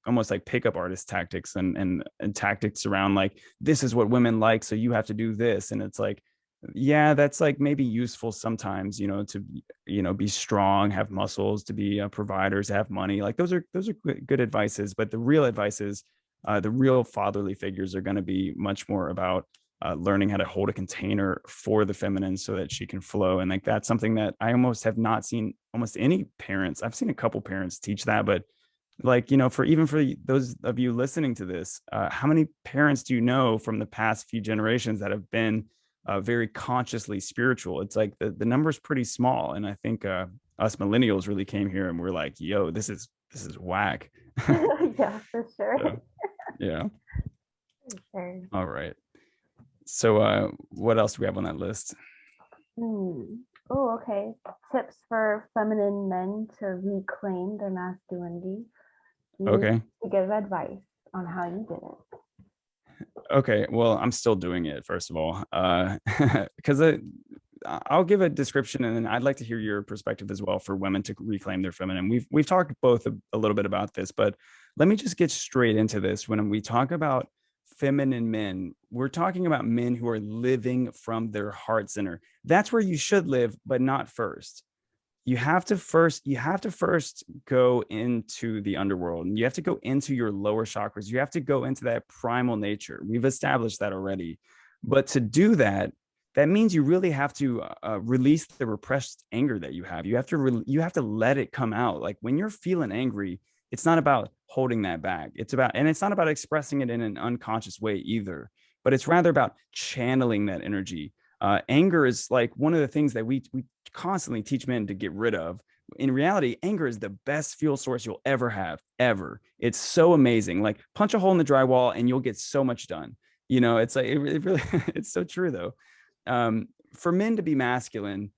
almost like pickup artist tactics and tactics around like this is what women like, so you have to do this, and it's like yeah, that's like maybe useful sometimes, you know, to be strong, have muscles, to be providers, have money. Like those are good advices, but the real advice is the real fatherly figures are going to be much more about learning how to hold a container for the feminine so that she can flow. And like that's something that I almost have not seen almost any parents. I've seen a couple parents teach that, but like for even for those of you listening to this, how many parents do you know from the past few generations that have been very consciously spiritual? It's like the number's pretty small, and I think us millennials really came here and we're like, yo, this is whack. Yeah, for sure. So yeah. For sure. All right, so what else do we have on that list? Oh, okay. Tips for feminine men to reclaim their masculinity. You need Okay. to give advice on how you did it. Okay, well, I'm still doing it, first of all, because I'll give a description, and then I'd like to hear your perspective as well for women to reclaim their feminine. We've talked both a little bit about this, but let me just get straight into this. When we talk about feminine men, we're talking about men who are living from their heart center. That's where you should live, but not first. You have to first go into the underworld, and you have to go into your lower chakras. You have to go into that primal nature. We've established that already, but to do that, that means you really have to release the repressed anger that you have. You have to let it come out. Like when you're feeling angry, it's not about holding that back. It's not about expressing it in an unconscious way either, but it's rather about channeling that energy. Anger is like one of the things that we constantly teach men to get rid of. In reality, anger is the best fuel source you'll ever have, ever. It's so amazing. Like punch a hole in the drywall and you'll get so much done. It's like it really it's so true though. For men to be masculine,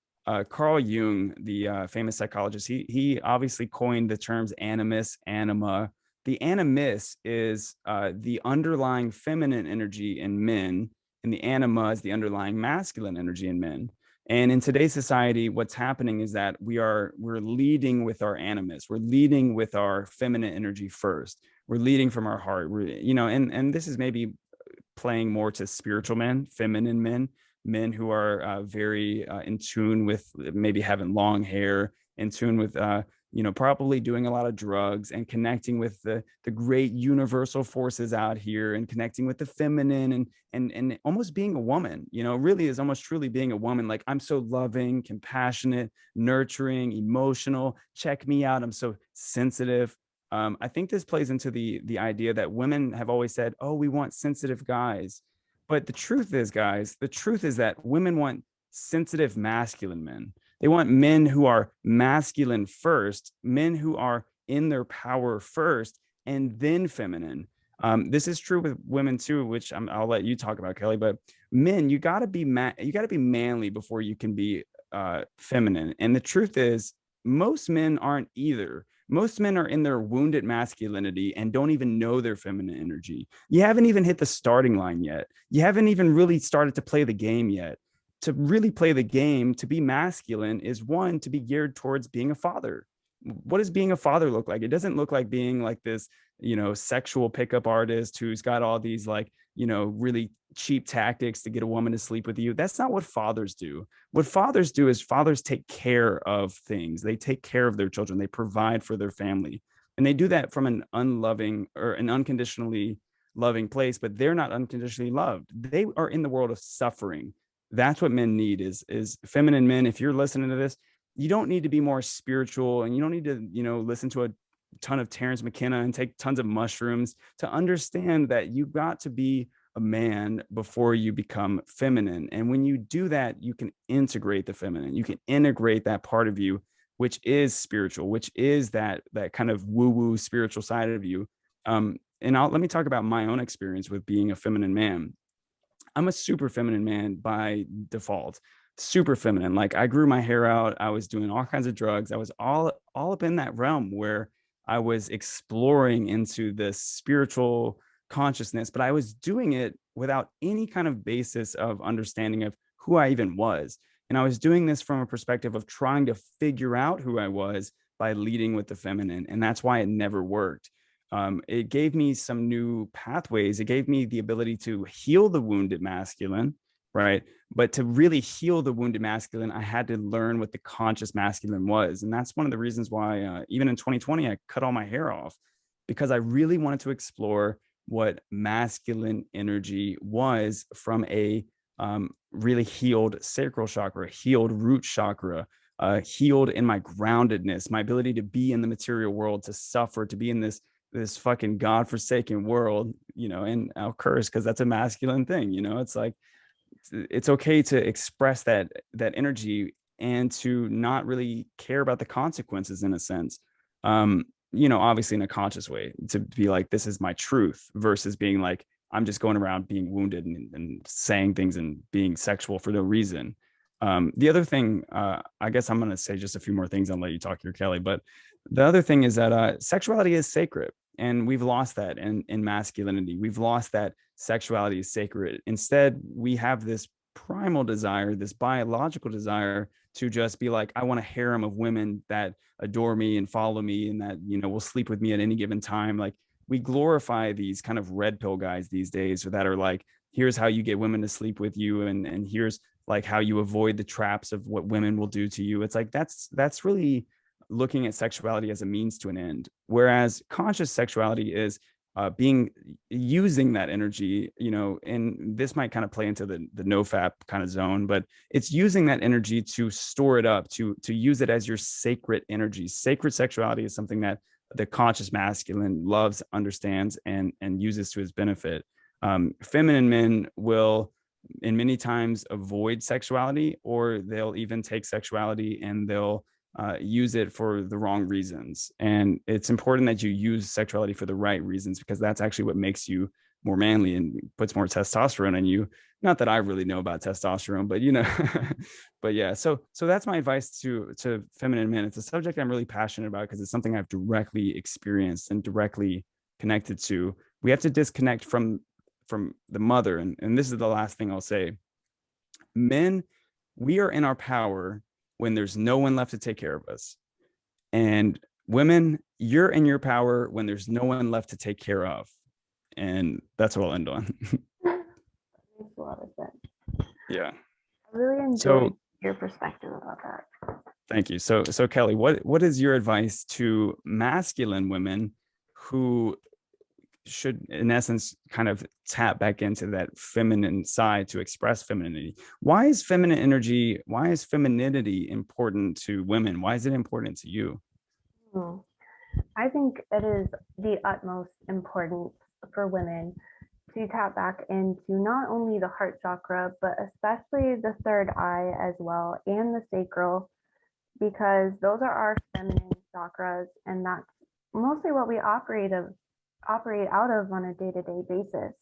Carl Jung, the famous psychologist, he obviously coined the terms animus, anima. The animus is the underlying feminine energy in men, and the anima is the underlying masculine energy in men. And in today's society, what's happening is that we're leading with our animus. We're leading with our feminine energy first. We're leading from our heart. And this is maybe playing more to spiritual men, feminine men, men who are very in tune with maybe having long hair, in tune with probably doing a lot of drugs and connecting with the great universal forces out here, and connecting with the feminine, and almost being a woman. Really is almost truly being a woman. Like, I'm so loving, compassionate, nurturing, emotional. Check me out. I'm so sensitive. I think this plays into the idea that women have always said, "Oh, we want sensitive guys," but the truth is, guys, the truth is that women want sensitive masculine men. They want men who are masculine first, men who are in their power first, and then feminine. This is true with women too, which I'll let you talk about, Kelly. But men, you got to be manly before you can be feminine. And the truth is, most men aren't either. Most men are in their wounded masculinity and don't even know their feminine energy. You haven't even hit the starting line yet. You haven't even really started to play the game yet. To really play the game, to be masculine, is one, to be geared towards being a father. What does being a father look like? It doesn't look like being like this, sexual pickup artist who's got all these like, really cheap tactics to get a woman to sleep with you. That's not what fathers do. What fathers do is fathers take care of things. They take care of their children. They provide for their family. And they do that from an unloving or an unconditionally loving place, but they're not unconditionally loved. They are in the world of suffering. That's what men need is feminine men. If you're listening to this, you don't need to be more spiritual, and you don't need to, listen to a ton of Terrence McKenna and take tons of mushrooms to understand that you got to be a man before you become feminine. And when you do that, you can integrate the feminine. You can integrate that part of you, which is spiritual, which is that kind of woo-woo spiritual side of you. And let me talk about my own experience with being a feminine man. I'm a super feminine man by default. super feminine. Like I grew my hair out, I was doing all kinds of drugs. I was all up in that realm where I was exploring into this spiritual consciousness, but I was doing it without any kind of basis of understanding of who I even was. And I was doing this from a perspective of trying to figure out who I was by leading with the feminine. And that's why it never worked. It gave me some new pathways. It gave me the ability to heal the wounded masculine, right? But to really heal the wounded masculine, I had to learn what the conscious masculine was. And that's one of the reasons why, even in 2020, I cut all my hair off, because I really wanted to explore what masculine energy was from a really healed sacral chakra, healed root chakra, healed in my groundedness, my ability to be in the material world, to suffer, to be in this fucking godforsaken world, and I'll curse because that's a masculine thing, it's like it's okay to express that energy and to not really care about the consequences in a sense. Obviously in a conscious way, to be like, this is my truth, versus being like, I'm just going around being wounded and saying things and being sexual for no reason. The other thing, I guess I'm going to say just a few more things and let you talk here, Kelly. But the other thing is that sexuality is sacred. And we've lost that in masculinity. We've lost that sexuality is sacred. Instead, we have this primal desire, this biological desire to just be like, I want a harem of women that adore me and follow me and that, will sleep with me at any given time. Like, we glorify these kind of red pill guys these days that are like, here's how you get women to sleep with you. And here's like how you avoid the traps of what women will do to you. It's like, that's really looking at sexuality as a means to an end. Whereas conscious sexuality is being using that energy, and this might kind of play into the nofap kind of zone, but it's using that energy to store it up, to use it as your sacred energy. Sacred sexuality is something that the conscious masculine loves, understands, and uses to his benefit. Feminine men will, in many times, avoid sexuality, or they'll even take sexuality and they'll use it for the wrong reasons. And it's important that you use sexuality for the right reasons, because that's actually what makes you more manly and puts more testosterone in you. Not that I really know about testosterone, but but yeah. So that's my advice to feminine men. It's a subject I'm really passionate about because it's something I've directly experienced and directly connected to. We have to disconnect from the mother, and this is the last thing I'll say. Men, we are in our power when there's no one left to take care of us. And women, you're in your power when there's no one left to take care of. And that's what I'll end on. That makes a lot of sense. Yeah. I really enjoyed your perspective about that. Thank you. So Kelly, what is your advice to masculine women who should, in essence, kind of tap back into that feminine side to express femininity? Why is femininity important to women? Why is it important to you? I think it is the utmost importance for women to tap back into not only the heart chakra, but especially the third eye as well, and the sacral, because those are our feminine chakras, and that's mostly what we operate out of on a day-to-day basis.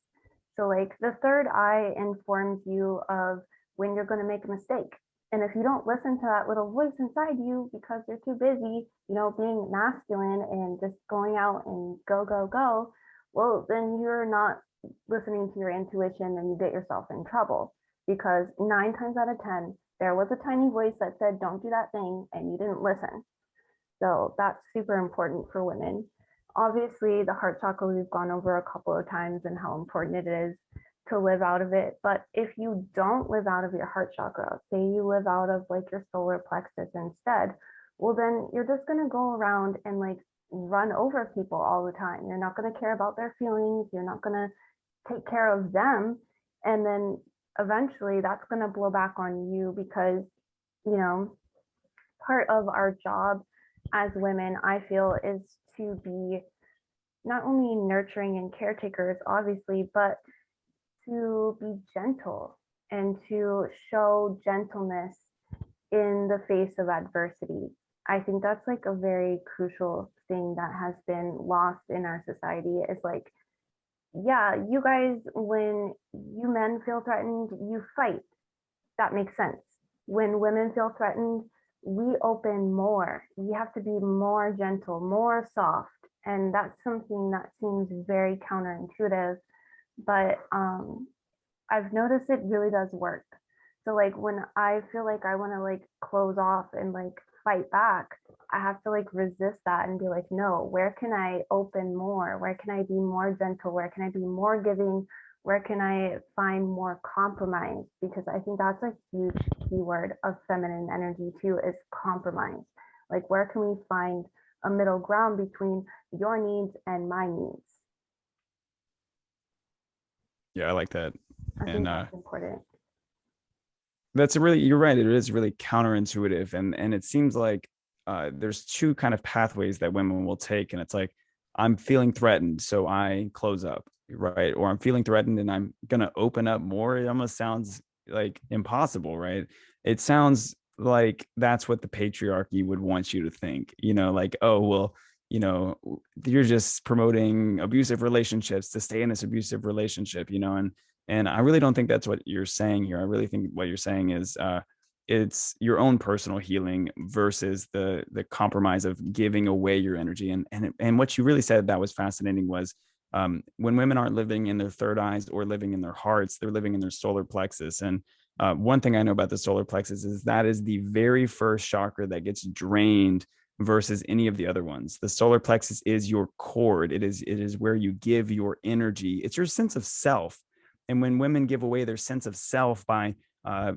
So like the third eye informs you of when you're going to make a mistake. And if you don't listen to that little voice inside you because you're too busy, being masculine and just going out and go, go, go, well, then you're not listening to your intuition and you get yourself in trouble, because 9 times out of 10, there was a tiny voice that said, don't do that thing, and you didn't listen. So that's super important for women. Obviously, the heart chakra we've gone over a couple of times and how important it is to live out of it. But if you don't live out of your heart chakra, say you live out of like your solar plexus instead, well, then you're just going to go around and like run over people all the time. You're not going to care about their feelings. You're not going to take care of them. And then eventually that's going to blow back on you, because, part of our job as women, I feel, is to be not only nurturing and caretakers, obviously, but to be gentle and to show gentleness in the face of adversity. I think that's like a very crucial thing that has been lost in our society, is like, yeah, you guys, when you men feel threatened, you fight. That makes sense. when women feel threatened, we open more. We have to be more gentle, more soft. And that's something that seems very counterintuitive, but I've noticed it really does work. So like when I feel like I want to like close off and like fight back, I have to like resist that and be like, no, where can I open more? Where can I be more gentle? Where can I be more giving? Where can I find more compromise? Because I think that's a huge keyword of feminine energy too, is compromise. Like where can we find a middle ground between your needs and my needs? Yeah, I like that. I And think that's important. that's a really, you're right, it is really counterintuitive. And it seems like there's two kind of pathways that women will take. And it's like, I'm feeling threatened, so I close up, right? Or I'm feeling threatened and I'm gonna open up more. It almost sounds like impossible, right? It sounds like that's what the patriarchy would want you to think, like, oh well, you're just promoting abusive relationships to stay in this abusive relationship, and I really don't think that's what you're saying here. I really think what you're saying is it's your own personal healing versus the compromise of giving away your energy. And what you really said that was fascinating was when women aren't living in their third eyes or living in their hearts, they're living in their solar plexus. And one thing I know about the solar plexus is that is the very first chakra that gets drained versus any of the other ones. The solar plexus is your cord. It is where you give your energy. It's your sense of self. And when women give away their sense of self by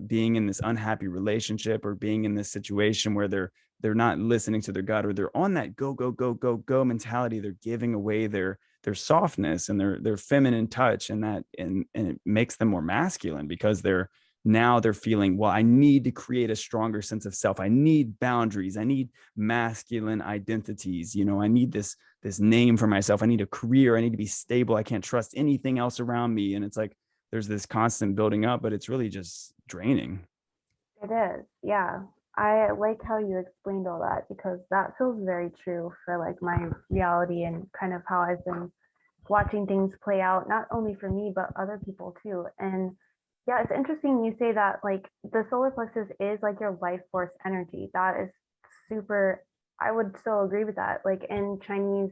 being in this unhappy relationship or being in this situation where they're not listening to their gut, or they're on that go go go go go mentality, they're giving away their softness and their feminine touch, and it makes them more masculine because they're feeling, well, I need to create a stronger sense of self. I need boundaries. I need masculine identities. I need this name for myself. I need a career. I need to be stable. I can't trust anything else around me. And it's like there's this constant building up, but it's really just draining. It is, yeah. I like how you explained all that because that feels very true for like my reality and kind of how I've been watching things play out, not only for me, but other people too. And yeah, it's interesting you say that like the solar plexus is like your life force energy. That is super, I would so agree with that. Like in Chinese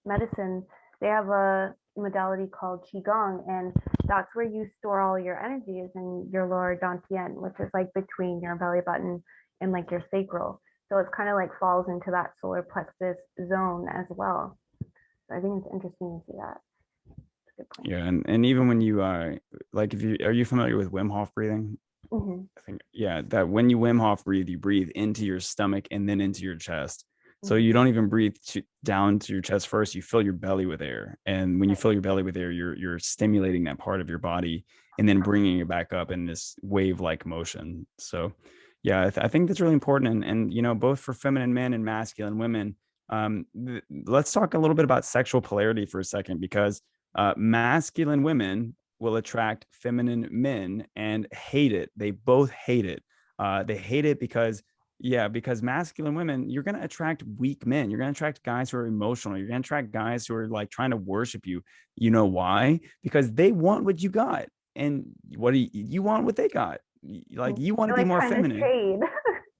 medicine, they have a modality called Qigong, and that's where you store all your energies in your lower dantian, which is like between your belly button and like your sacral. So it's kind of like falls into that solar plexus zone as well. So I think it's interesting to see that. That's a good point. Yeah, and even when you like, if you are you familiar with Wim Hof breathing? Mm-hmm. I think, yeah, that when you Wim Hof breathe, you breathe into your stomach and then into your chest. So Mm-hmm. you don't even breathe down to your chest first. You fill your belly with air, and when you fill your belly with air, you're stimulating that part of your body and then bringing it back up in this wave-like motion. So, yeah, I think that's really important, and both for feminine men and masculine women. Let's talk a little bit about sexual polarity for a second, because masculine women will attract feminine men and hate it. They both hate it. They hate it because, yeah, because masculine women, you're going to attract weak men. You're going to attract guys who are emotional. You're going to attract guys who are like trying to worship you. You know why? Because they want what you got. And what do you want? What they got? Like, you want to They're be like more trying to feminine. trade.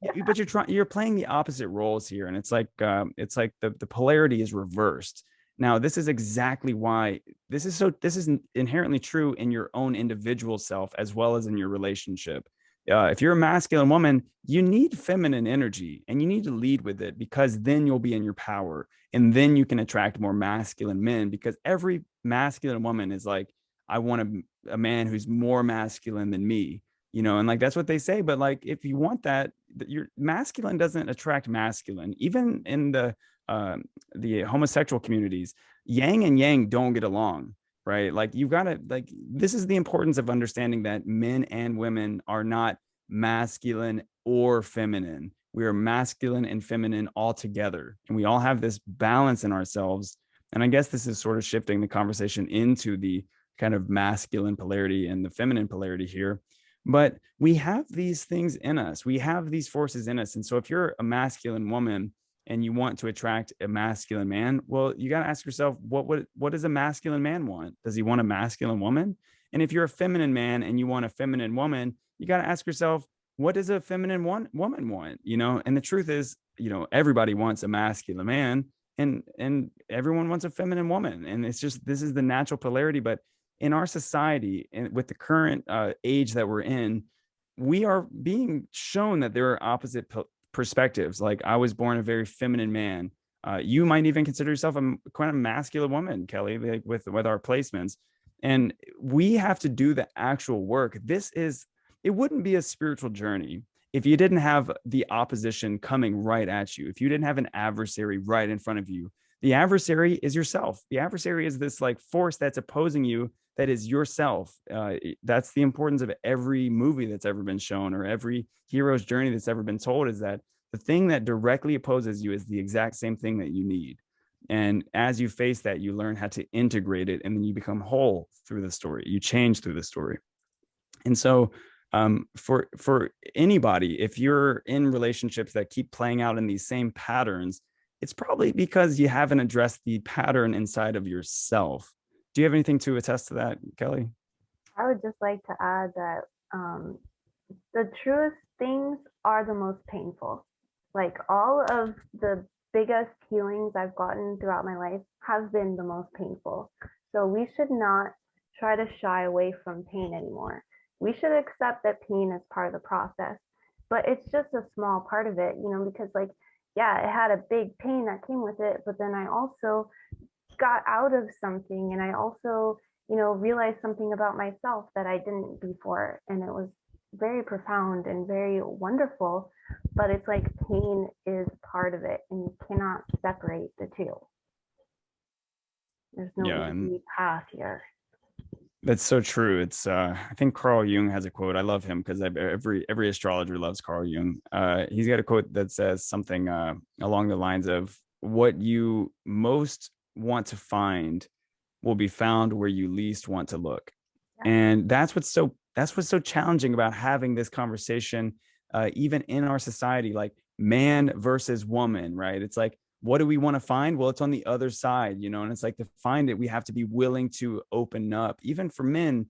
Yeah, but you're playing the opposite roles here, and it's like the polarity is reversed. Now, this is exactly why this is inherently true in your own individual self as well as in your relationship. If you're a masculine woman, you need feminine energy and you need to lead with it, because then you'll be in your power, and then you can attract more masculine men, because every masculine woman is like, I want a man who's more masculine than me, and like that's what they say. But like, if you want that, your masculine doesn't attract masculine. Even in the homosexual communities, yang and yang don't get along, right? Like, you've got to, like, this is the importance of understanding that men and women are not masculine or feminine. We are masculine and feminine all together, and we all have this balance in ourselves. And I guess this is sort of shifting the conversation into the kind of masculine polarity and the feminine polarity here. But we have these things in us. We have these forces in us. And so if you're a masculine woman and you want to attract a masculine man, well, you got to ask yourself, what does a masculine man want? Does he want a masculine woman? And if you're a feminine man and you want a feminine woman, you got to ask yourself, what does a feminine woman want? And the truth is, everybody wants a masculine man, and everyone wants a feminine woman. And it's just, this is the natural polarity. But in our society, and with the current age that we're in, we are being shown that there are opposite perspectives. Like, I was born a very feminine man. You might even consider yourself a kind of masculine woman, Kelly, like with our placements. And we have to do the actual work. It wouldn't be a spiritual journey if you didn't have the opposition coming right at you, if you didn't have an adversary right in front of you. The adversary is yourself. The adversary is this like force that's opposing you, that is yourself. That's the importance of every movie that's ever been shown, or every hero's journey that's ever been told, is that the thing that directly opposes you is the exact same thing that you need. And as you face that, you learn how to integrate it, and then you become whole through the story. You change through the story. And so, for anybody, if you're in relationships that keep playing out in these same patterns, it's probably because you haven't addressed the pattern inside of yourself. Do you have anything to attest to that, Kelly? I would just like to add that um, the truest things are the most painful. Like all of the biggest healings I've gotten throughout my life have been the most painful. So we should not try to shy away from pain anymore. We should accept that pain is part of the process, but it's just a small part of it, because like, yeah, it had a big pain that came with it, but then I also got out of something, and I also, realized something about myself that I didn't before. And it was very profound and very wonderful. But it's like pain is part of it, and you cannot separate the two. There's no Yeah, and easy path here. that's so true. It's I think Carl Jung has a quote. I love him because every astrologer loves Carl Jung. He's got a quote that says something along the lines of, "What you most want to find will be found where you least want to look." Yeah. And that's what's so challenging about having this conversation, even in our society, like man versus woman, right? It's like, what do we want to find? Well, it's on the other side, and it's like, to find it, we have to be willing to open up. Even for men,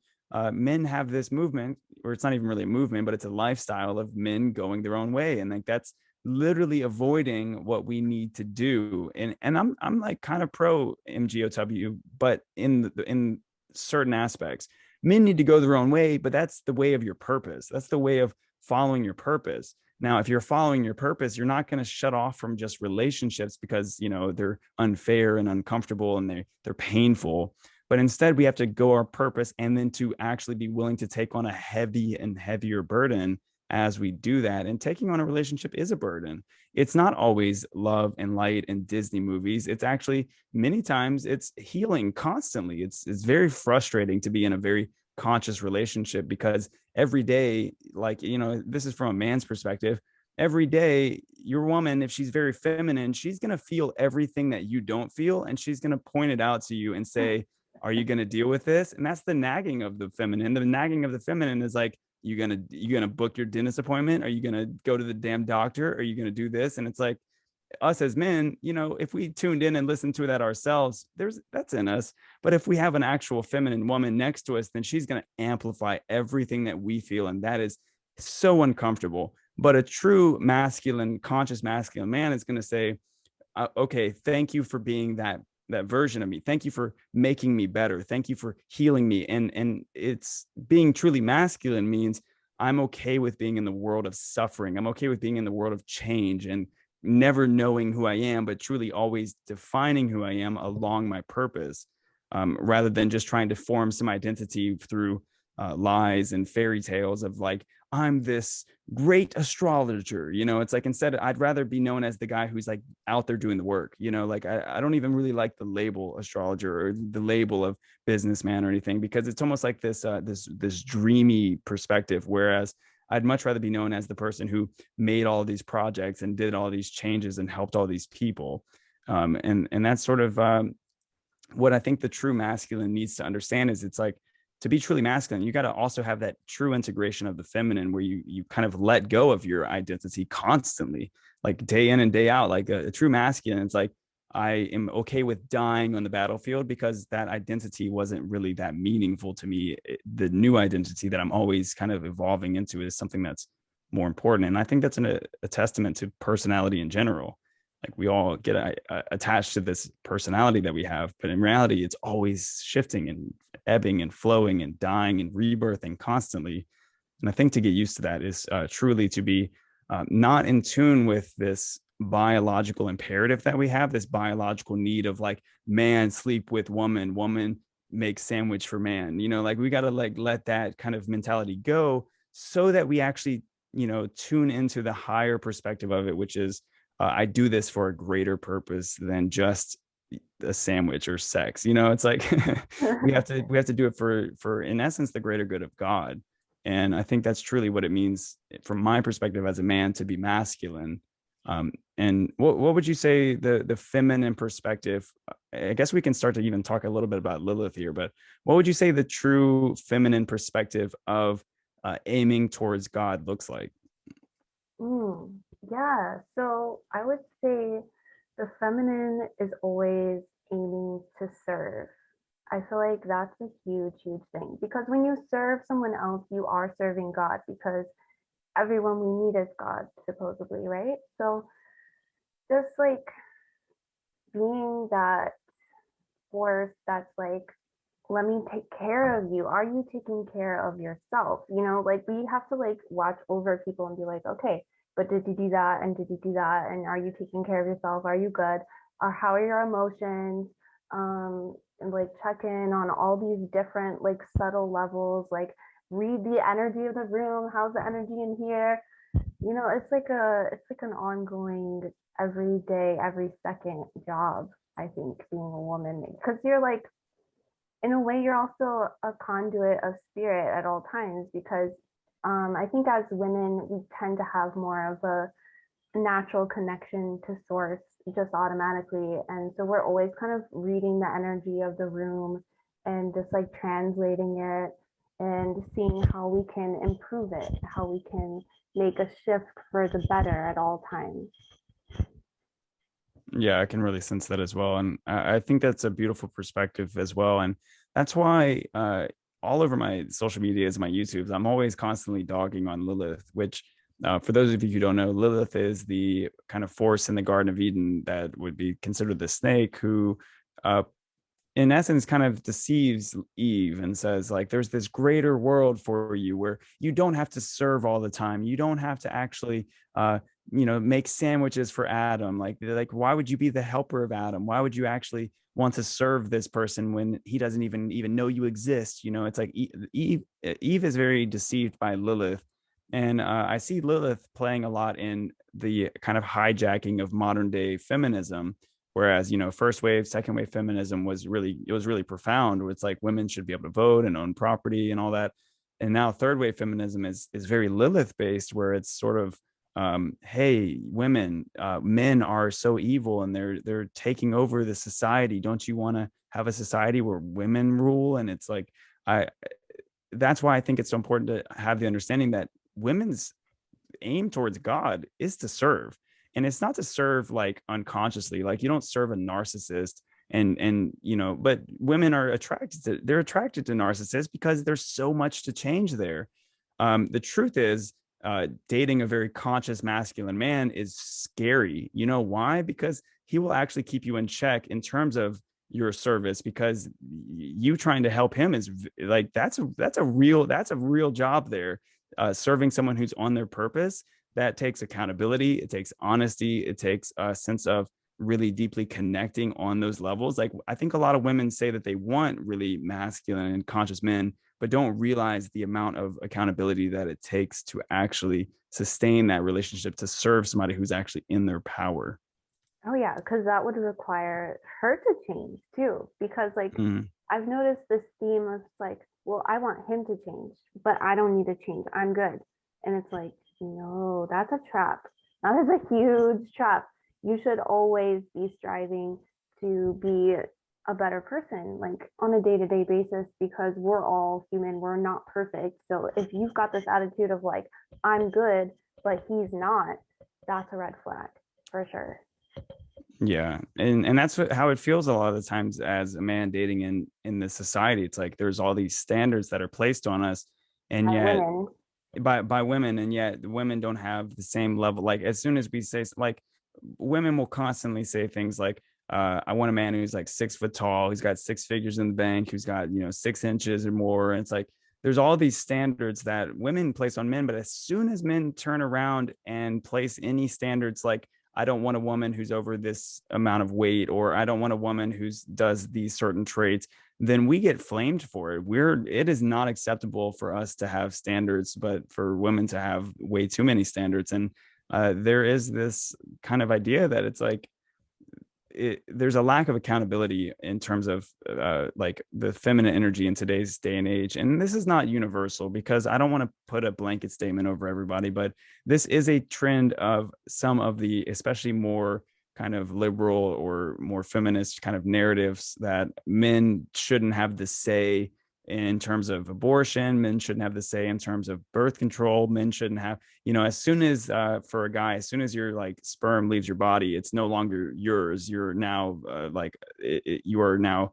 men have this movement, or it's not even really a movement, but it's a lifestyle of men going their own way. And like, that's literally avoiding what we need to do. And I'm like kind of pro MGOW, but in certain aspects, men need to go their own way, but that's the way of your purpose. That's the way of following your purpose. Now, if you're following your purpose, you're not going to shut off from just relationships because, they're unfair and uncomfortable, and they're painful. But instead, we have to go our purpose, and then to actually be willing to take on a heavy and heavier burden as we do that. And taking on a relationship is a burden. It's not always love and light and Disney movies. It's actually, many times, it's healing constantly. It's very frustrating to be in a very conscious relationship, because every day, like, this is from a man's perspective, every day your woman, if she's very feminine, she's going to feel everything that you don't feel, and she's going to point it out to you and say, are you going to deal with this? And that's the nagging of the feminine. The nagging of the feminine is like, you gonna book your dentist appointment? Are you gonna go to the damn doctor? Are you gonna do this? And it's like, us as men, if we tuned in and listened to that ourselves, that's in us. But if we have an actual feminine woman next to us, then she's going to amplify everything that we feel. And that is so uncomfortable. But a true masculine, conscious masculine man is going to say, okay, thank you for being that version of me. Thank you for making me better. Thank you for healing me. And it's being truly masculine means I'm okay with being in the world of suffering. I'm okay with being in the world of change, and never knowing who I am, but truly always defining who I am along my purpose, rather than just trying to form some identity through lies and fairy tales of like, I'm this great astrologer. It's like, instead, I'd rather be known as the guy who's like out there doing the work. Like, I don't even really like the label astrologer or the label of businessman or anything, because it's almost like this dreamy perspective. Whereas I'd much rather be known as the person who made all these projects and did all these changes and helped all these people. And that's sort of what I think the true masculine needs to understand is, it's like, to be truly masculine, you got to also have that true integration of the feminine, where you kind of let go of your identity constantly, like day in and day out. Like a true masculine, it's like, I am okay with dying on the battlefield, because that identity wasn't really that meaningful to me. The new identity that I'm always kind of evolving into is something that's more important. And I think that's a testament to personality in general. Like we all get attached to this personality that we have, but in reality, it's always shifting and ebbing and flowing and dying and rebirthing constantly. And I think to get used to that is truly to be not in tune with this biological imperative that we have, this biological need of like man sleep with woman, woman make sandwich for man. Like we got to like let that kind of mentality go so that we actually, tune into the higher perspective of it, which is I do this for a greater purpose than just a sandwich or sex. It's like we have to do it for in essence the greater good of God. And I think that's truly what it means from my perspective as a man to be masculine. And what would you say the feminine perspective? I guess we can start to even talk a little bit about Lilith here, but what would you say the true feminine perspective of aiming towards God looks like? Yeah, so I would say the feminine is always aiming to serve. I feel like that's a huge, huge thing because when you serve someone else, you are serving God because everyone we need is God, supposedly, right? So just like being that force that's like, let me take care of you. Are you taking care of yourself? Like we have to like watch over people and be like, okay, but did you do that? And did you do that? And are you taking care of yourself? Are you good? Or how are your emotions? And like check in on all these different like subtle levels, like read the energy of the room. How's the energy in here? It's like an ongoing every day, every second job, I think, being a woman, because you're like, in a way, you're also a conduit of spirit at all times because I think as women, we tend to have more of a natural connection to source just automatically. And so we're always kind of reading the energy of the room and just like translating it and seeing how we can improve it, how we can make a shift for the better at all times. Yeah, I can really sense that as well. And I think that's a beautiful perspective as well. And that's why all over my social medias, my YouTubes, I'm always constantly dogging on Lilith, which for those of you who don't know, Lilith is the kind of force in the Garden of Eden that would be considered the snake who uh, in essence kind of deceives Eve and says like there's this greater world for you where you don't have to serve all the time, you don't have to actually make sandwiches for Adam. Like why would you be the helper of Adam? Why would you actually want to serve this person when he doesn't even know you exist? It's like Eve is very deceived by Lilith. And I see Lilith playing a lot in the kind of hijacking of modern day feminism. Whereas, first wave, second wave feminism was really profound. Where it's like women should be able to vote and own property and all that. And now third wave feminism is very Lilith based, where it's sort of, hey, women, men are so evil and they're taking over the society. Don't you want to have a society where women rule? And it's like, I that's why I think it's so important to have the understanding that women's aim towards God is to serve. And it's not to serve like unconsciously, like you don't serve a narcissist but women are they're attracted to narcissists because there's so much to change there. The truth is dating a very conscious masculine man is scary. You know why? Because he will actually keep you in check in terms of your service, because you trying to help him is like that's a real job there. Serving someone who's on their purpose, that takes accountability, it takes honesty, it takes a sense of really deeply connecting on those levels. Like I think a lot of women say that they want really masculine and conscious men, but don't realize the amount of accountability that it takes to actually sustain that relationship, to serve somebody who's actually in their power. Oh yeah, because that would require her to change too. Because like Mm. I've noticed this theme of like, well, I want him to change, but I don't need to change. I'm good. And it's like, no, that's a trap. That is a huge trap. You should always be striving to be a better person, like on a day-to-day basis, because we're all human. We're not perfect. So if you've got this attitude of like, I'm good, but he's not, that's a red flag for sure. Yeah, and that's how it feels a lot of the times as a man dating in this society. It's like there's all these standards that are placed on us, and By yet women. by women, and yet women don't have the same level. Like as soon as we say, like, women will constantly say things like, I want a man who's like 6 foot tall, who's got six figures in the bank, who's got 6 inches or more. And it's like there's all these standards that women place on men, but as soon as men turn around and place any standards like, I don't want a woman who's over this amount of weight, or I don't want a woman who's does these certain traits, then we get flamed for it. It is not acceptable for us to have standards, but for women to have way too many standards. And there is this kind of idea that it's like there's a lack of accountability in terms of like the feminine energy in today's day and age. And this is not universal, because I don't want to put a blanket statement over everybody, but this is a trend of some of the, especially more kind of liberal or more feminist kind of narratives, that men shouldn't have the say in terms of abortion, men shouldn't have the say in terms of birth control, men shouldn't have, as soon as for a guy, as soon as your like sperm leaves your body, it's no longer yours. You're now you are now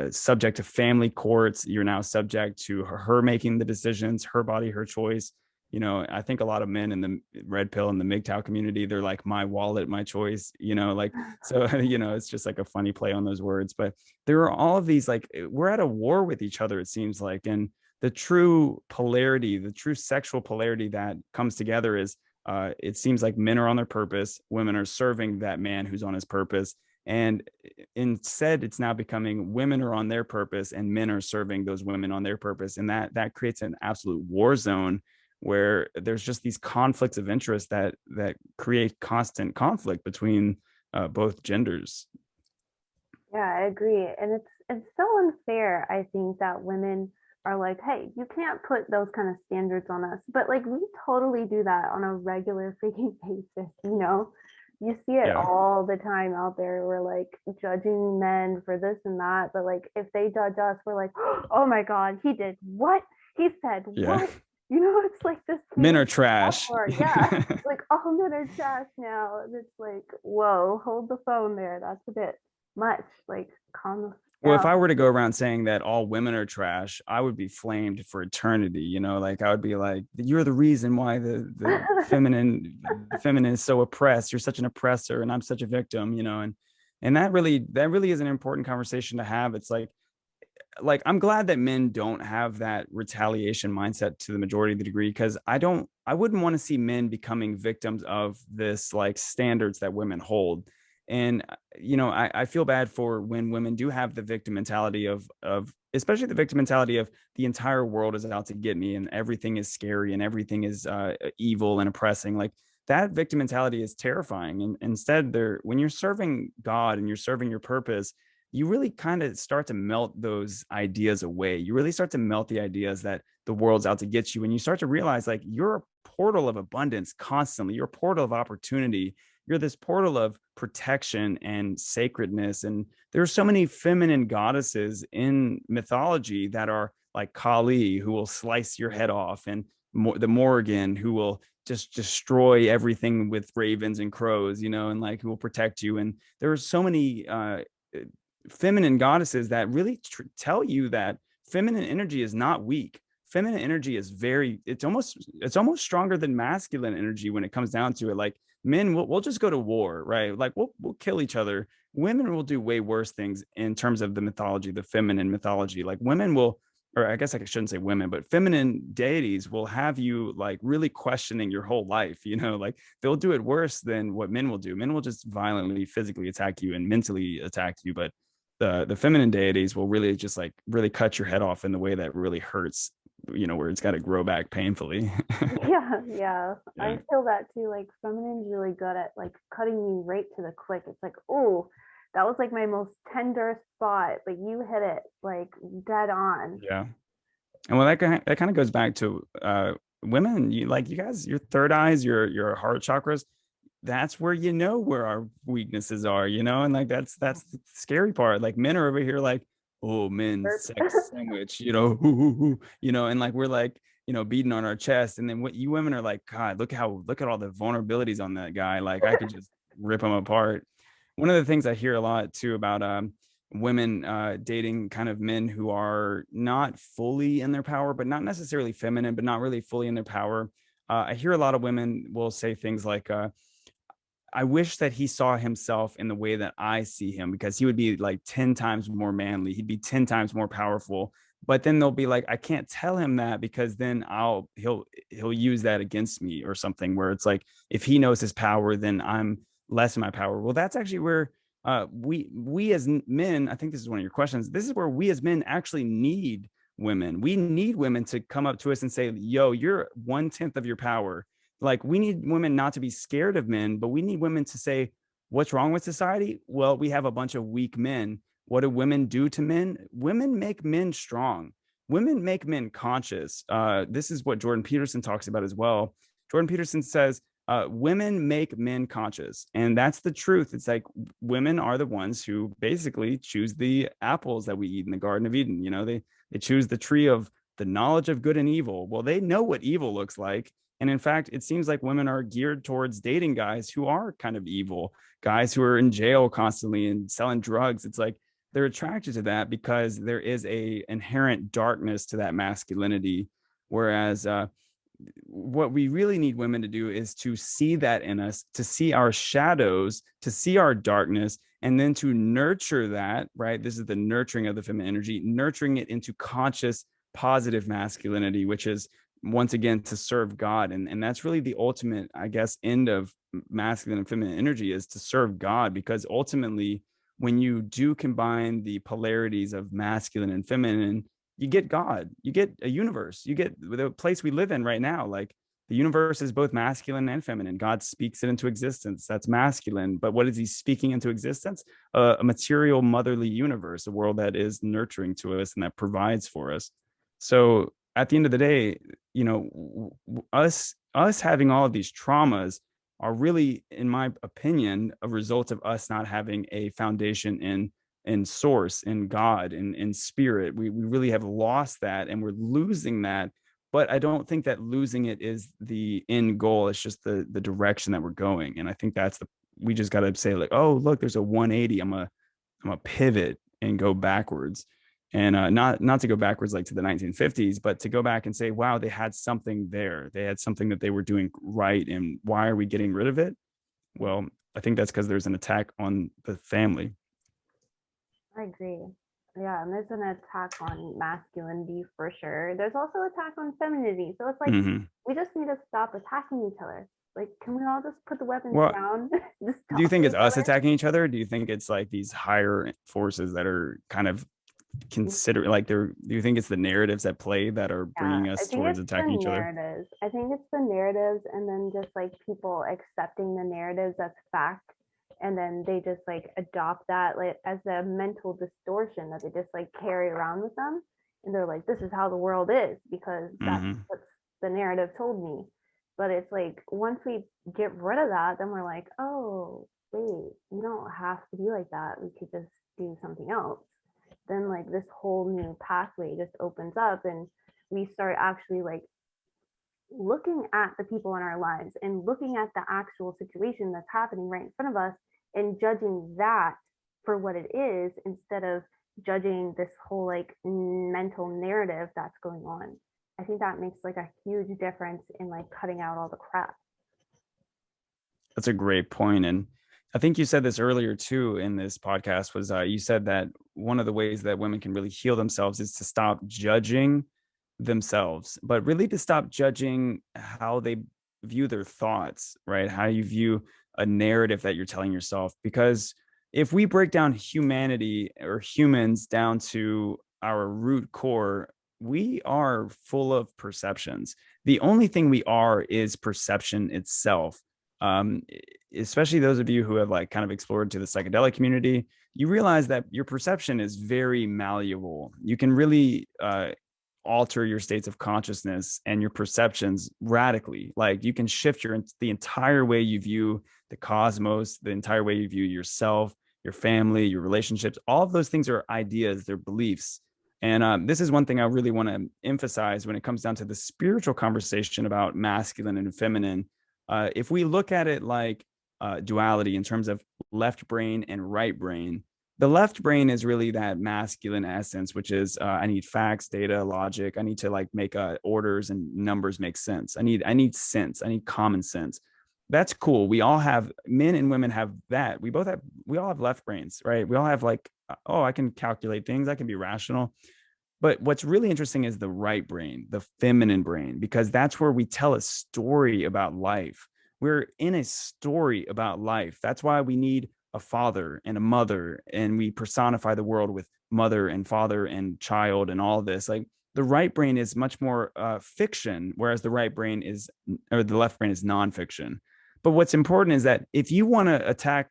subject to family courts. You're now subject to her making the decisions, her body, her choice. I think a lot of men in the red pill and the MGTOW community, they're like, my wallet, my choice, like, so, it's just like a funny play on those words. But there are all of these, like, we're at a war with each other, it seems like. And the true polarity, the true sexual polarity that comes together is it seems like men are on their purpose, women are serving that man who's on his purpose. And instead, it's now becoming women are on their purpose and men are serving those women on their purpose. And that creates an absolute war zone where there's just these conflicts of interest that create constant conflict between both genders. Yeah, I agree. And it's so unfair, I think, that women are like, hey, you can't put those kind of standards on us. But like we totally do that on a regular freaking basis, you know? You see it Yeah. all the time out there. We're like judging men for this and that. But like if they judge us, we're like, oh my God, he did what? He said Yeah. what? It's like this Men huge are trash. uproar. Yeah. Like all men are trash now. And it's like, whoa, hold the phone there. That's a bit much. Like calm Well, if down. I were to go around saying that all women are trash, I would be flamed for eternity. Like I would be like, you're the reason why the feminine is so oppressed. You're such an oppressor, and I'm such a victim. And that really is an important conversation to have. It's like I'm glad that men don't have that retaliation mindset to the majority of the degree, because I wouldn't want to see men becoming victims of this like standards that women hold. And I feel bad for when women do have the victim mentality of especially the victim mentality of the entire world is out to get me and everything is scary and everything is evil and oppressing. Like that victim mentality is terrifying. And instead, when you're serving God and you're serving your purpose, you really kind of start to melt those ideas away. You really start to melt the ideas that the world's out to get you. And you start to realize like you're a portal of abundance constantly. You're a portal of opportunity. You're this portal of protection and sacredness. And there are so many feminine goddesses in mythology that are like Kali, who will slice your head off, and the Morrigan, who will just destroy everything with ravens and crows, and like who will protect you. And there are so many feminine goddesses that really tell you that feminine energy is not weak. Feminine energy is it's almost stronger than masculine energy when it comes down to it. Like men we'll just go to war, right? Like we'll kill each other. Women will do way worse things in terms of the mythology, the feminine mythology. Like women will, or I guess I shouldn't say women, but feminine deities will have you like really questioning your whole life. Like they'll do it worse than what men will do. Men will just violently, physically attack you and mentally attack you, but the feminine deities will really just like really cut your head off in the way that really hurts, where it's got to grow back painfully. Yeah, yeah. Yeah. I feel that too. Like feminine's really good at like cutting you right to the quick. It's like, oh, that was like my most tender spot, but you hit it like dead on. Yeah. And well, that kind of goes back to women. You guys, your third eyes, your heart chakras. That's where where our weaknesses are, and like that's the scary part. Like men are over here like, oh, men sex sandwich, and like we're like, beating on our chest. And then what you women are like, God, look at all the vulnerabilities on that guy. Like I could just rip him apart. One of the things I hear a lot too about women dating kind of men who are not fully in their power, but not necessarily feminine, but not really fully in their power. I hear a lot of women will say things like, I wish that he saw himself in the way that I see him, because he would be like 10 times more manly. He'd be 10 times more powerful. But then they'll be like, I can't tell him that, because then he'll use that against me or something, where it's like, if he knows his power, then I'm less in my power. Well, that's actually where we as men, I think this is one of your questions. This is where we as men actually need women. We need women to come up to us and say, yo, you're 1/10 of your power. Like, we need women not to be scared of men, but we need women to say, what's wrong with society? Well, we have a bunch of weak men. What do women do to men? Women make men strong. Women make men conscious. This is what Jordan Peterson talks about as well. Jordan Peterson says, women make men conscious. And that's the truth. It's like, women are the ones who basically choose the apples that we eat in the Garden of Eden. You know, they choose the tree of the knowledge of good and evil. Well, they know what evil looks like. And in fact, it seems like women are geared towards dating guys who are kind of evil, guys who are in jail constantly and selling drugs. It's like they're attracted to that because there is a inherent darkness to that masculinity. Whereas what we really need women to do is to see that in us, to see our shadows, to see our darkness, and then to nurture that, right? This is the nurturing of the feminine energy, nurturing it into conscious, positive masculinity, which is once again to serve God. And that's really the ultimate, I guess, end of masculine and feminine energy, is to serve God. Because ultimately, when you do combine the polarities of masculine and feminine, you get God, you get a universe, you get the place we live in right now. Like, the universe is both masculine and feminine. God speaks it into existence. That's masculine. But what is he speaking into existence? A material, motherly universe, a world that is nurturing to us and that provides for us. So at the end of the day, you know, us having all of these traumas are really, in my opinion, a result of us not having a foundation in source, in God, in spirit. We really have lost that, and we're losing that. But I don't think that losing it is the end goal. It's just the direction that we're going. And I think that's we just got to say, like, oh, look, there's a 180. I'm a pivot and go backwards. And not to go backwards like to the 1950s, but to go back and say, wow, they had something there. They had something that they were doing right. And why are we getting rid of it? Well, I think that's because there's an attack on the family. I agree. Yeah, and there's an attack on masculinity for sure. There's also attack on femininity. So it's like, Mm-hmm. we just need to stop attacking each other. Like, can we all just put the weapons Well, down? Just do you talk think to it's each us other? attacking each other? Or do you think it's like these higher forces that are kind of consider, like, they're, do you think it's the narratives at play that are Yeah, bringing I us think towards it's the attacking each other? narratives. I think it's the narratives, and then just like people accepting the narratives as fact, and then they just like adopt that like as a mental distortion that they just like carry around with them, and they're like, this is how the world is because that's Mm-hmm. what the narrative told me. But it's like, once we get rid of that, then we're like, oh wait, you don't have to be like that. We could just do something else. Then like this whole new pathway just opens up, and we start actually like looking at the people in our lives and looking at the actual situation that's happening right in front of us and judging that for what it is, instead of judging this whole like mental narrative that's going on. I think that makes like a huge difference in like cutting out all the crap. That's a great point. And I think you said this earlier too in this podcast, was you said that one of the ways that women can really heal themselves is to stop judging themselves, but really to stop judging how they view their thoughts, right? How you view a narrative that you're telling yourself. Because if we break down humanity or humans down to our root core, we are full of perceptions. The only thing we are is perception itself. um, Especially those of you who have like kind of explored to the psychedelic community, you realize that your perception is very malleable. You can really alter your states of consciousness and your perceptions radically. Like, you can shift the entire way you view the cosmos, the entire way you view yourself, your family, your relationships. All of those things are ideas, they're beliefs. And this is one thing I really want to emphasize when it comes down to the spiritual conversation about masculine and feminine. If we look at it like duality in terms of left brain and right brain, The left brain is really that masculine essence, which is I need facts, data, logic. I need to like make orders and numbers make sense. I need sense. I need common sense. That's cool. We all have, men and women have that. We all have left brains, right? We all have like, oh, I can calculate things. I can be rational. But what's really interesting is the right brain, the feminine brain, because that's where we tell a story about life. We're in a story about life. That's why we need a father and a mother, and we personify the world with mother and father and child and all this. Like the right brain is much more fiction, whereas the right brain is, or the left brain is nonfiction. But what's important is that if you want to attack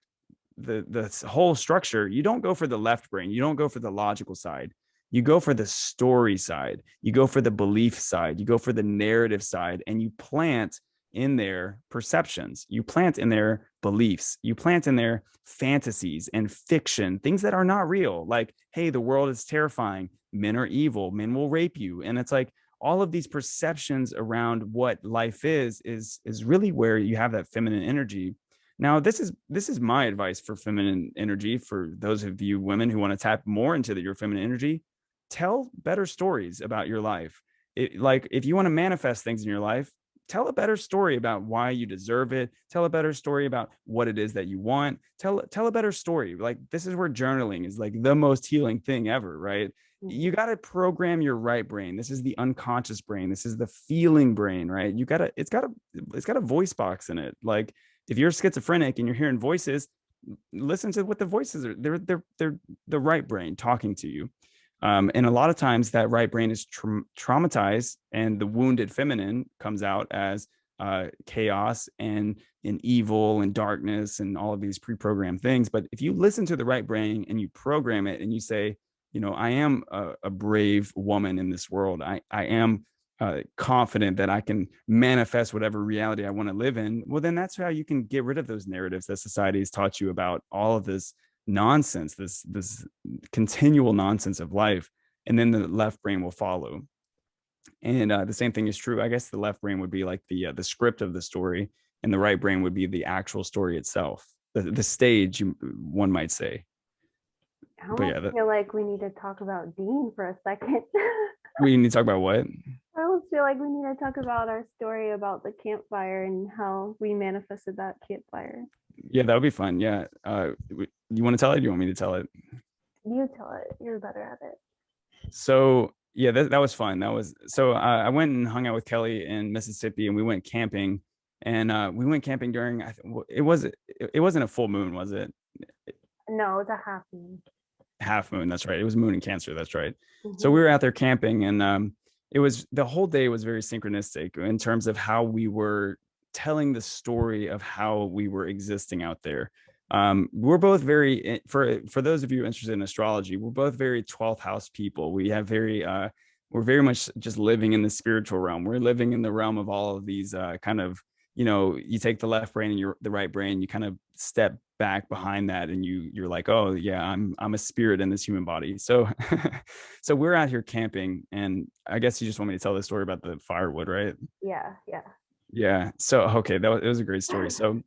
the whole structure, you don't go for the left brain. You don't go for the logical side. You go for the story side. You go for the belief side. You go for the narrative side, and you plant in their perceptions. You plant in their beliefs. You plant in their fantasies and fiction, things that are not real. Like, hey, the world is terrifying. Men are evil. Men will rape you. And it's like all of these perceptions around what life is really where you have that feminine energy. Now, this is my advice for feminine energy for those of you women who want to tap more into your feminine energy. Tell better stories about your life. Like if you want to manifest things in your life, tell a better story about why you deserve it. Tell a better story about what it is that you want. Tell a better story. Like this is where journaling is like the most healing thing ever, right? You got to program your right brain. This is the unconscious brain. This is the feeling brain, right? It's got a voice box in it. Like if you're schizophrenic and you're hearing voices, listen to what the voices are. They're the right brain talking to you. And a lot of times that right brain is traumatized, and the wounded feminine comes out as chaos and evil and darkness and all of these pre-programmed things. But if you listen to the right brain and you program it and you say, I am a brave woman in this world. I am confident that I can manifest whatever reality I want to live in. Well, then that's how you can get rid of those narratives that society has taught you about all of this nonsense, this continual nonsense of life, and then the left brain will follow. And the same thing is true. I guess the left brain would be like the script of the story, and the right brain would be the actual story itself, the stage, one might say. I But almost yeah, feel like we need to talk about Dean for a second. we need to talk about what? I almost feel like we need to talk about our story about the campfire and how we manifested that campfire. Yeah, that would be fun. Yeah. You want to tell it? You want me to tell it? You tell it. You're better at it. So yeah, that was fun. That was so I went and hung out with Kelly in Mississippi, and we went camping. And we went camping during it wasn't a full moon, was it? No, it's a half moon. Half moon, that's right. It was moon in Cancer, that's right. So we Mm-hmm. were out there camping, and it was, the whole day was very synchronistic in terms of how we were telling the story of how we were existing out there. We're both very, for those of you interested in astrology, we're both very 12th house people. We're very much just living in the spiritual realm. We're living in the realm of all of these kind of, you take the left brain and the right brain, you kind of step back behind that, and you're like, oh yeah, I'm a spirit in this human body. So so we're out here camping, and I guess you just want me to tell the story about the firewood, right? Yeah, yeah. Yeah. So okay, it was a great story. So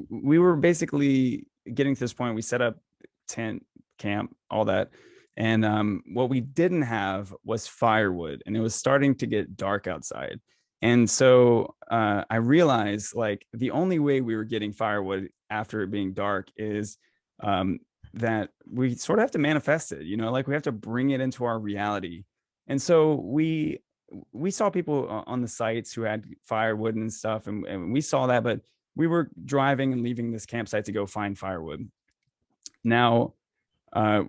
we were basically getting to this point. We set up tent, camp, all that. And what we didn't have was firewood, and it was starting to get dark outside. And so I realized like the only way we were getting firewood after it being dark is that we sort of have to manifest it, like we have to bring it into our reality. And so we saw people on the sites who had firewood and stuff, and we saw that, but we were driving and leaving this campsite to go find firewood. Now,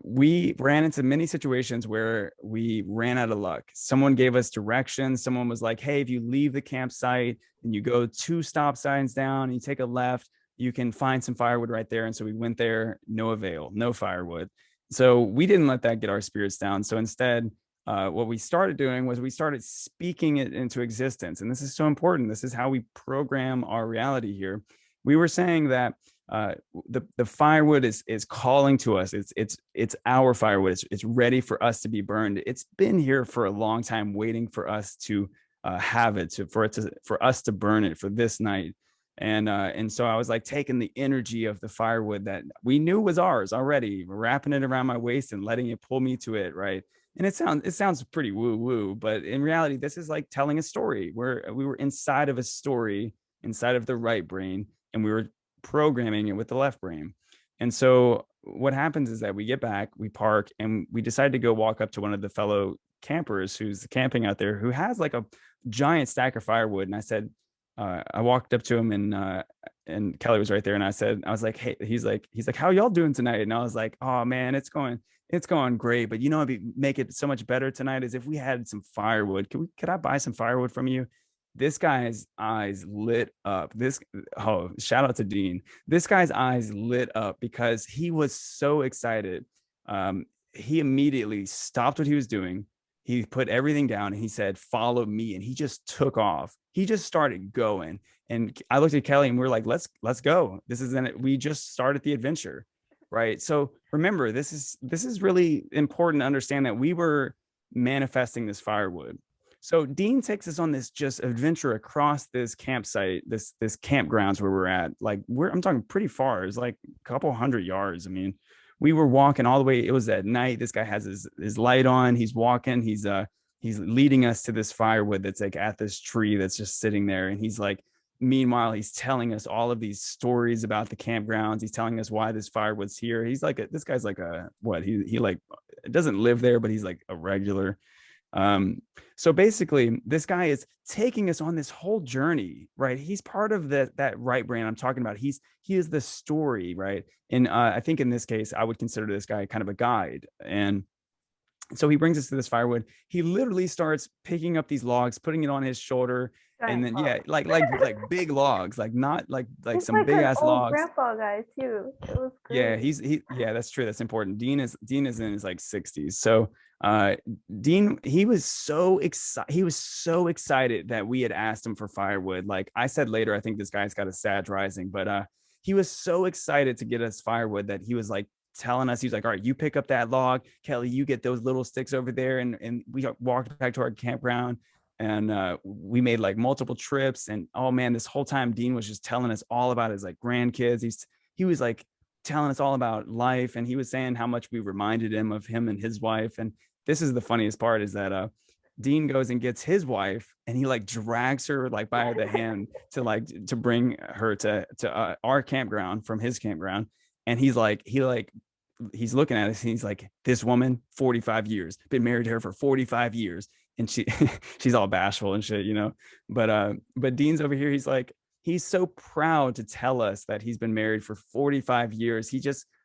we ran into many situations where we ran out of luck. Someone gave us directions. Someone was like, hey, if you leave the campsite and you go 2 stop signs down and you take a left, you can find some firewood right there. And so we went there, no avail, no firewood. So we didn't let that get our spirits down. So instead, what we started doing was we started speaking it into existence. And this is so important. This is how we program our reality here. We were saying that the firewood is calling to us. It's our firewood. It's ready for us to be burned. It's been here for a long time, waiting for us to have it, for us to burn it for this night. And so I was like taking the energy of the firewood that we knew was ours already, wrapping it around my waist and letting it pull me to it, right? And it sounds pretty woo woo, but in reality, this is like telling a story where we were inside of a story, inside of the right brain, and we were programming it with the left brain. And so what happens is that we get back, we park, and we decide to go walk up to one of the fellow campers who's camping out there, who has like a giant stack of firewood. And I said, I walked up to him, and Kelly was right there, and I was like, hey, he's like, how y'all doing tonight? And I was like, oh man, it's going great, but make it so much better tonight is if we had some firewood. Could I buy some firewood from you? This guy's eyes lit up. Shout out to Dean. This guy's eyes lit up because he was so excited. He immediately stopped what he was doing. He put everything down and he said, follow me. And he just took off. He just started going. And I looked at Kelly and we were like, let's go. We just started the adventure. Right. So remember, this is really important to understand that we were manifesting this firewood. So Dean takes us on this just adventure across this campsite, this campgrounds where we're at. Like I'm talking pretty far. It's like a couple hundred yards. I mean, we were walking all the way. It was at night. This guy has his light on. He's walking. He's leading us to this firewood that's like at this tree that's just sitting there. And he's like, meanwhile, he's telling us all of these stories about the campgrounds. He's telling us why this firewood's here. This guy's like a what? He like doesn't live there, but he's like a regular. So basically, this guy is taking us on this whole journey, right? He's part of that right brain I'm talking about. He is the story, right? And I think in this case, I would consider this guy kind of a guide. And so he brings us to this firewood. He literally starts picking up these logs, putting it on his shoulder, and Giant then log. yeah, like big logs, like not like It's some like big an ass old logs. grandpa guy too. It was Yeah, great. yeah, that's true. That's important. Dean is in his like 60s. So uh Dean, he was so excited that we had asked him for firewood. Like I said later, I think this guy's got a Sag rising, but he was so excited to get us firewood that he was like telling us, he's like, all right, you pick up that log, Kelly, you get those little sticks over there. And we walked back to our campground, and we made like multiple trips. And oh man, this whole time Dean was just telling us all about his like grandkids. He was like telling us all about life, and he was saying how much we reminded him of him and his wife. And this is the funniest part is that Dean goes and gets his wife, and he like drags her like by the hand to bring her to our campground from his campground. And he's looking at us, and he's like, this woman 45 years, been married to her for 45 years. And she's all bashful and shit, but Dean's over here, he's so proud to tell us that he's been married for 45 years.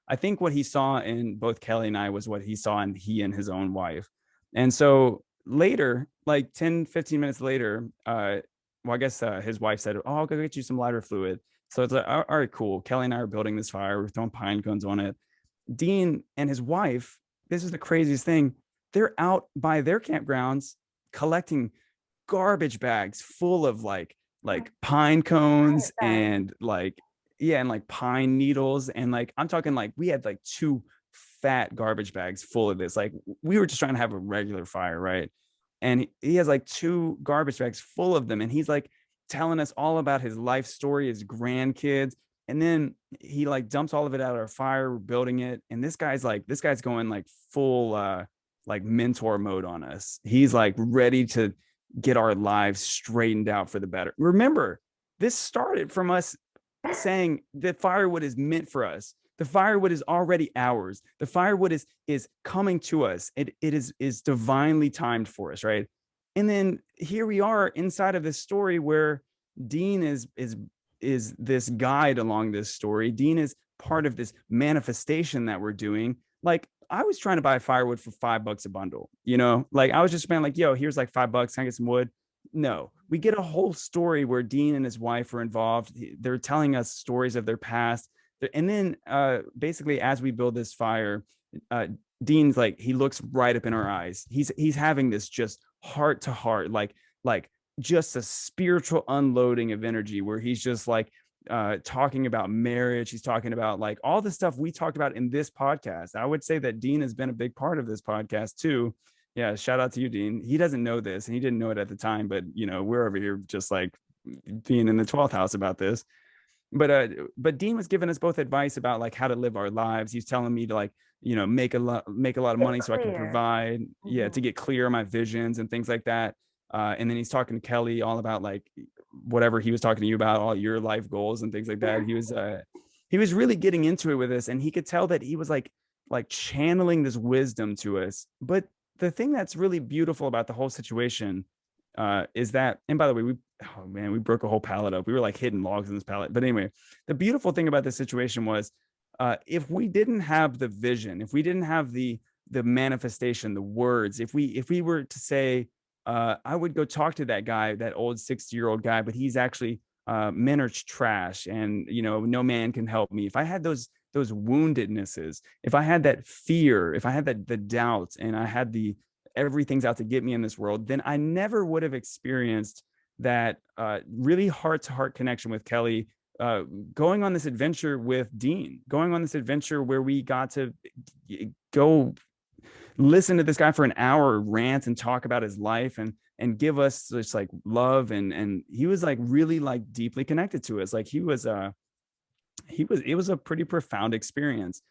I think what he saw in both Kelly and I was what he saw in he and his own wife. And so later, like 10, 15 minutes later, well, I guess his wife said, oh, I'll go get you some lighter fluid. So it's like, all right, cool. Kelly and I are building this fire. We're throwing pine cones on it. Dean and his wife, this is the craziest thing. They're out by their campgrounds collecting garbage bags full of like pine cones Giant bag. and like yeah, and like pine needles. And like I'm talking like we had like two fat garbage bags full of this. Like we were just trying to have a regular fire, right? And he has like two garbage bags full of them, and he's like telling us all about his life story, his grandkids. And then he like dumps all of it out of our fire, building it. And this guy's going like full like mentor mode on us. He's like ready to get our lives straightened out for the better. Remember, this started from us saying the firewood is meant for us. The firewood is already ours. The firewood is coming to us. It is divinely timed for us, right? And then here we are inside of this story where Dean is this guide along this story. Dean is part of this manifestation that we're doing. Like I was trying to buy firewood for $5 a bundle, like I was just spending like, yo, here's like $5. Can I get some wood? No, we get a whole story where Dean and his wife are involved. They're telling us stories of their past. And then basically, as we build this fire, uh, Dean's like, he looks right up in our eyes. He's having this just heart to heart, like just a spiritual unloading of energy where he's just like talking about marriage. He's talking about like all the stuff we talked about in this podcast. I would say that Dean has been a big part of this podcast too. Yeah, shout out to you, Dean. He doesn't know this, and he didn't know it at the time, but we're over here just like being in the 12th house about this. but Dean was giving us both advice about like how to live our lives. He's telling me to like, make a lot of Get money so I can clear. provide, yeah, Mhm. to get clear on my visions and things like that. And then he's talking to Kelly all about like whatever he was talking to you about, all your life goals and things like that. He was really getting into it with us, and he could tell that he was like channeling this wisdom to us. But the thing that's really beautiful about the whole situation is that, and by the way, oh man, we broke a whole pallet up. We were like hitting logs in this pallet. But anyway, the beautiful thing about this situation was, if we didn't have the vision, if we didn't have the manifestation, the words, if we were to say, I would go talk to that guy, that old 60-year-old guy, but he's actually men are trash, and no man can help me. If I had those woundednesses, if I had that fear, if I had that the doubts, and I had the everything's out to get me in this world, then I never would have experienced that really heart to heart connection with Kelly, uh, going on this adventure with Dean, going on this adventure where we got to go listen to this guy for an hour rant and talk about his life and give us just like love, and he was like really like deeply connected to us. Like it was a pretty profound experience.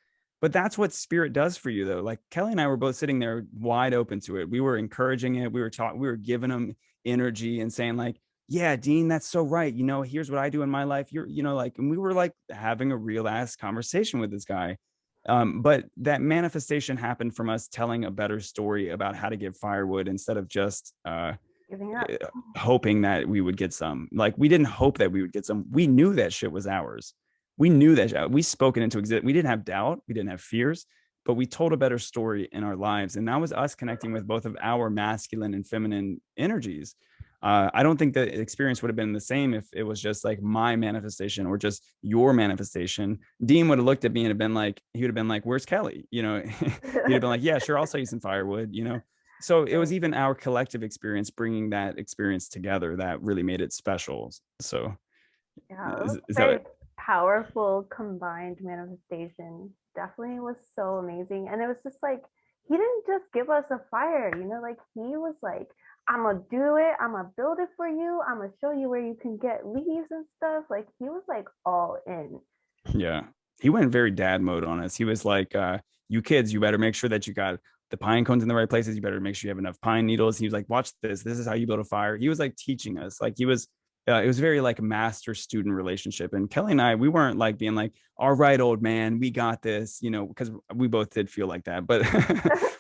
But that's what spirit does for you, though. Like Kelly and I were both sitting there wide open to it. We were encouraging it. We were giving him energy and saying like, yeah, Dean, that's so right. Here's what I do in my life. Like, and we were like having a real ass conversation with this guy. But that manifestation happened from us telling a better story about how to get firewood instead of just Giving up. hoping that we would get some. Like, we didn't hope that we would get some. We knew that shit was ours. We knew that we spoke it into existence. We didn't have doubt. We didn't have fears, but we told a better story in our lives. And that was us connecting with both of our masculine and feminine energies. I don't think the experience would have been the same if it was just like my manifestation or just your manifestation. Dean would have looked at me and have been like, he would have been like, "Where's Kelly?" He'd have been like, "Yeah, sure, I'll sell you some firewood." So it was Right. even our collective experience bringing that experience together that really made it special. So Yeah, it was is a very that powerful combined manifestation. Definitely was so amazing. And it was just like, he didn't just give us a fire, like he was like, I'm gonna do it, I'm gonna build it for you, I'm gonna show you where you can get leaves and stuff. Like he was like all in. Yeah. He went very dad mode on us. He was like, you kids, you better make sure that you got the pine cones in the right places. You better make sure you have enough pine needles. He was like, watch this. This is how you build a fire. He was like teaching us. Like it was very like master student relationship. And Kelly and I, we weren't like being like, all right, old man, we got this, because we both did feel like that. But,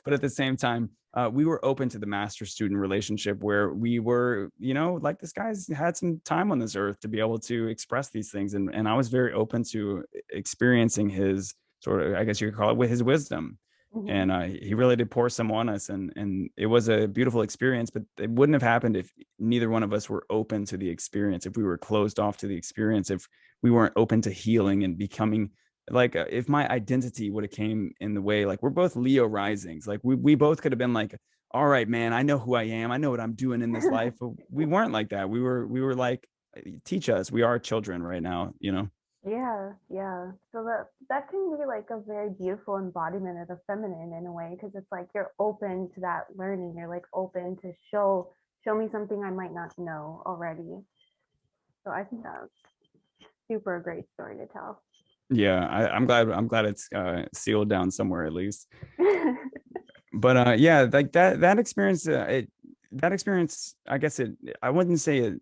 but at the same time, we were open to the master student relationship where we were, like this guy's had some time on this earth to be able to express these things. And I was very open to experiencing his sort of, I guess you could call it, with his wisdom. Mhm. And he really did pour some on us, and it was a beautiful experience. But it wouldn't have happened if neither one of us were open to the experience, if we were closed off to the experience, if we weren't open to healing and becoming like, if my identity would have came in the way. Like, we're both Leo risings. Like, we both could have been like, all right, man, I know who I am, I know what I'm doing in this life. But we weren't like that. We were like, teach us, we are children right now. Yeah, yeah. So that can be like a very beautiful embodiment of the feminine in a way, because it's like you're open to that learning. You're like open to show me something I might not know already. So I think that's super great story to tell. Yeah, I'm glad it's sealed down somewhere at least. But yeah, like that experience, that experience, I guess I wouldn't say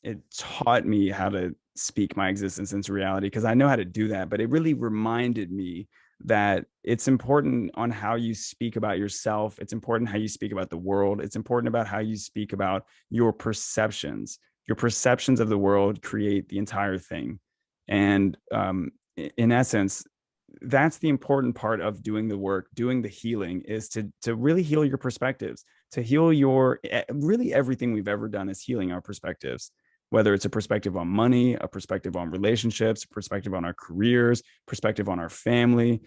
it taught me how to speak my existence into reality, because I know how to do that, but it really reminded me that it's important on how you speak about yourself. It's important how you speak about the world. It's important about how you speak about your perceptions. Your perceptions of the world create the entire thing. And in essence, that's the important part of doing the work, doing the healing, is to really heal your perspectives, to heal your really everything we've ever done is healing our perspectives, whether it's a perspective on money, a perspective on relationships, a perspective on our careers, perspective on our family.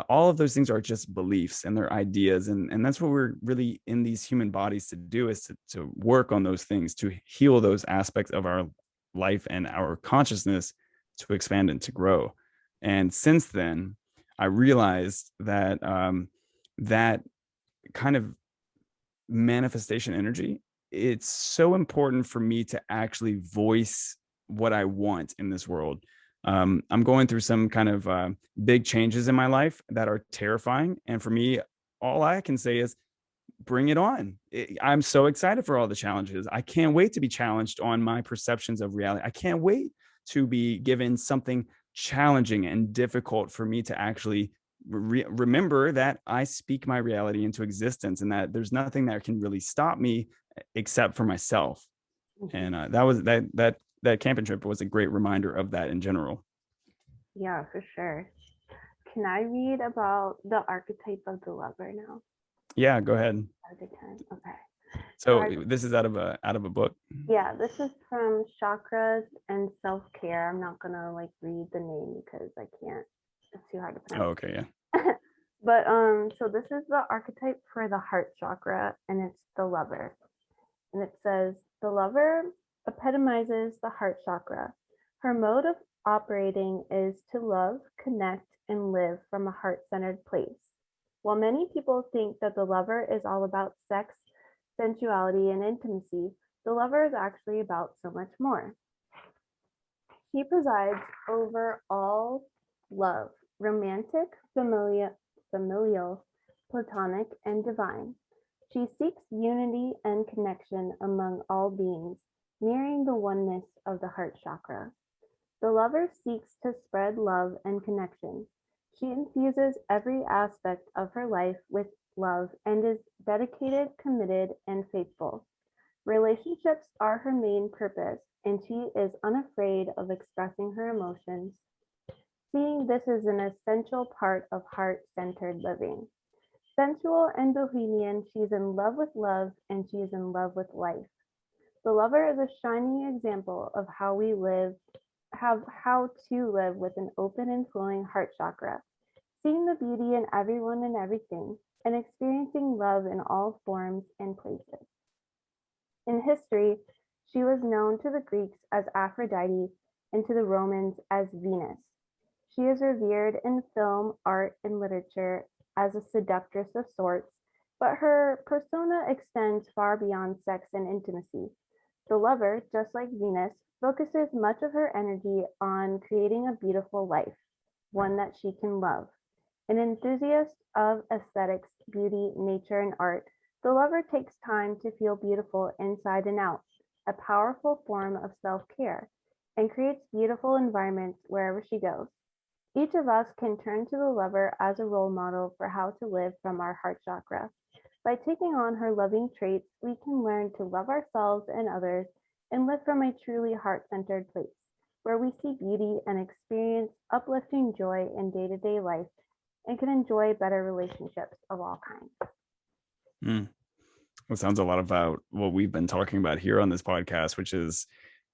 All of those things are just beliefs, and they're ideas. And that's what we're really in these human bodies to do, is to work on those things, to heal those aspects of our life and our consciousness, to expand and to grow. And since then, I realized that that kind of manifestation energy, it's so important for me to actually voice what I want in this world. I'm going through some kind of big changes in my life that are terrifying. And for me, all I can say is bring it on. I'm so excited for all the challenges. I can't wait to be challenged on my perceptions of reality. I can't wait to be given something challenging and difficult for me to actually remember that I speak my reality into existence and that there's nothing that can really stop me except for myself. Mhm. And that camping trip was a great reminder of that in general. Yeah, for sure. Can I read about the archetype of the lover now? Yeah, go ahead. Out of the 10. Okay. So So this is out of a book. yeah, this is from Chakras and Self Care. I'm not gonna like read the name because I can't. It's too hard to Oh, pronounce. okay, yeah. But so this is the archetype for the heart chakra, and it's the lover. And it says the lover epitomizes the heart chakra. Her mode of operating is to love, connect, and live from a heart-centered place. While many people think that the lover is all about sex, sensuality, and intimacy, the lover is actually about so much more. She presides over all love, romantic, familial, platonic, and divine. She seeks unity and connection among all beings, mirroring the oneness of the heart chakra. The lover seeks to spread love and connection. She infuses every aspect of her life with love and is dedicated, committed, and faithful. Relationships are her main purpose, and she is unafraid of expressing her emotions, seeing this as an essential part of heart-centered living. Sensual and bohemian, she is in love with love and she is in love with life. The lover is a shining example of how to live with an open and flowing heart chakra, seeing the beauty in everyone and everything, and experiencing love in all forms and places. In history, she was known to the Greeks as Aphrodite and to the Romans as Venus. She is revered in film, art, and literature as a seductress of sorts, but her persona extends far beyond sex and intimacy. The lover, just like Venus, focuses much of her energy on creating a beautiful life, one that she can love. An enthusiast of aesthetics, beauty, nature, and art, the lover takes time to feel beautiful inside and out, a powerful form of self-care, and creates beautiful environments wherever she goes. Each of us can turn to the lover as a role model for how to live from our heart chakra. By taking on her loving traits, we can learn to love ourselves and others and live from a truly heart-centered place, where we see beauty and experience uplifting joy in day-to-day life and can enjoy better relationships of all kinds. Mm. It sounds a lot about what we've been talking about here on this podcast, which is,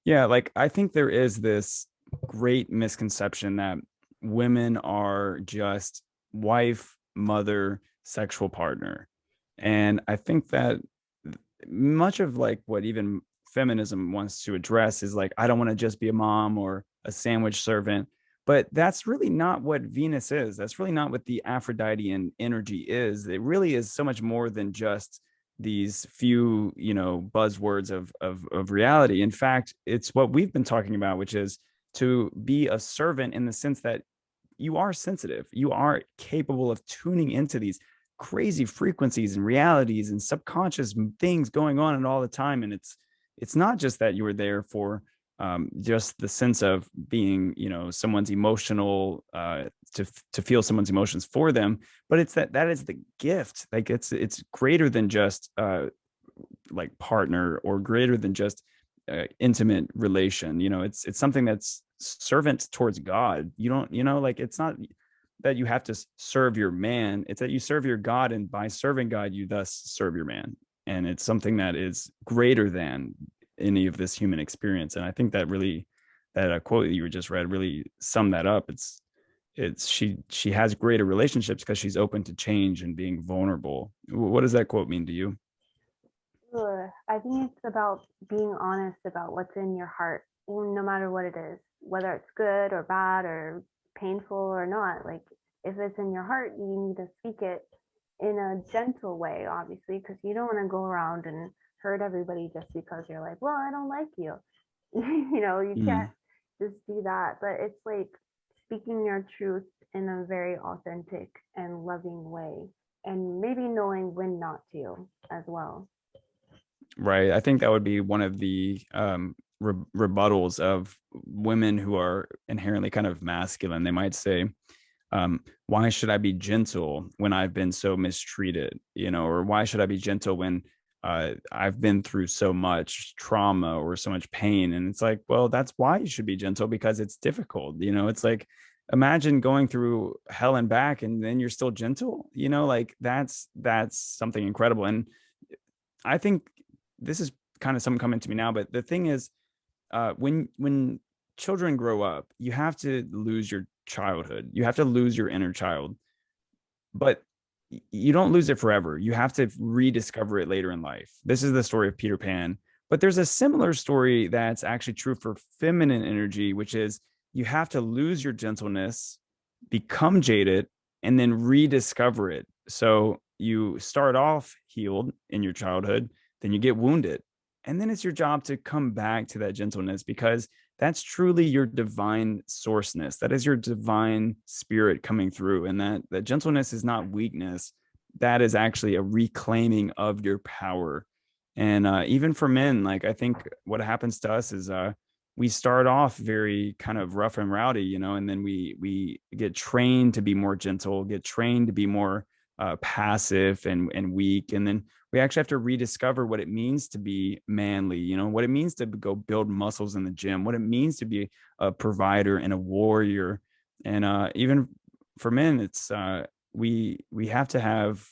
yeah, like I think there is this great misconception that women are just wife, mother, sexual partner. And I think that much of like what even feminism wants to address is like, I don't want to just be a mom or a sandwich servant. But that's really not what Venus is. That's really not what the Aphroditean energy is. It really is so much more than just these few, buzzwords of reality. In fact, it's what we've been talking about, which is to be a servant in the sense that you are sensitive. You are capable of tuning into these crazy frequencies and realities and subconscious things going on and all the time. And it's not just that you were there for just the sense of being, someone's emotional, to feel someone's emotions for them, but it's that is the gift. Like it's greater than just like partner or greater than just intimate relation. It's something that's servant towards God. You don't, like it's not that you have to serve your man, it's that you serve your God, and by serving God you thus serve your man. And it's something that is greater than any of this human experience. And I think that really, that quote that you just read really summed that up. It's she has greater relationships because she's open to change and being vulnerable. What does that quote mean to you? I think it's about being honest about what's in your heart, no matter what it is, whether it's good or bad or painful or not. Like, if it's in your heart, you need to speak it in a gentle way, obviously, because you don't want to go around and hurt everybody just because you're like, well, I don't like you. You Mm. can't just do that. But it's like speaking your truth in a very authentic and loving way, and maybe knowing when not to as well. Right. I think that would be one of the rebuttals of women who are inherently kind of masculine. They might say, why should I be gentle when I've been so mistreated? You know, or why should I be gentle when I've been through so much trauma or so much pain? And it's like, well, that's why you should be gentle, because it's difficult. You know, it's like, imagine going through hell and back and then you're still gentle, you know, like that's something incredible. And I think this is kind of something coming to me now, but the thing is, when children grow up, you have to lose your childhood. You have to lose your inner child, but you don't lose it forever. You have to rediscover it later in life. This is the story of Peter Pan. But there's a similar story that's actually true for feminine energy, which is you have to lose your gentleness, become jaded, and then rediscover it. So you start off healed in your childhood, then you get wounded. And then it's your job to come back to that gentleness, because that's truly your divine sourceness. That is your divine spirit coming through. And that gentleness is not weakness. That is actually a reclaiming of your power. And even for men, like I think what happens to us is we start off very kind of rough and rowdy, you know, and then we get trained to be more gentle, get trained to be more passive and weak, and then we actually have to rediscover what it means to be manly, you know, what it means to go build muscles in the gym, what it means to be a provider and a warrior. And even for men, it's we have to have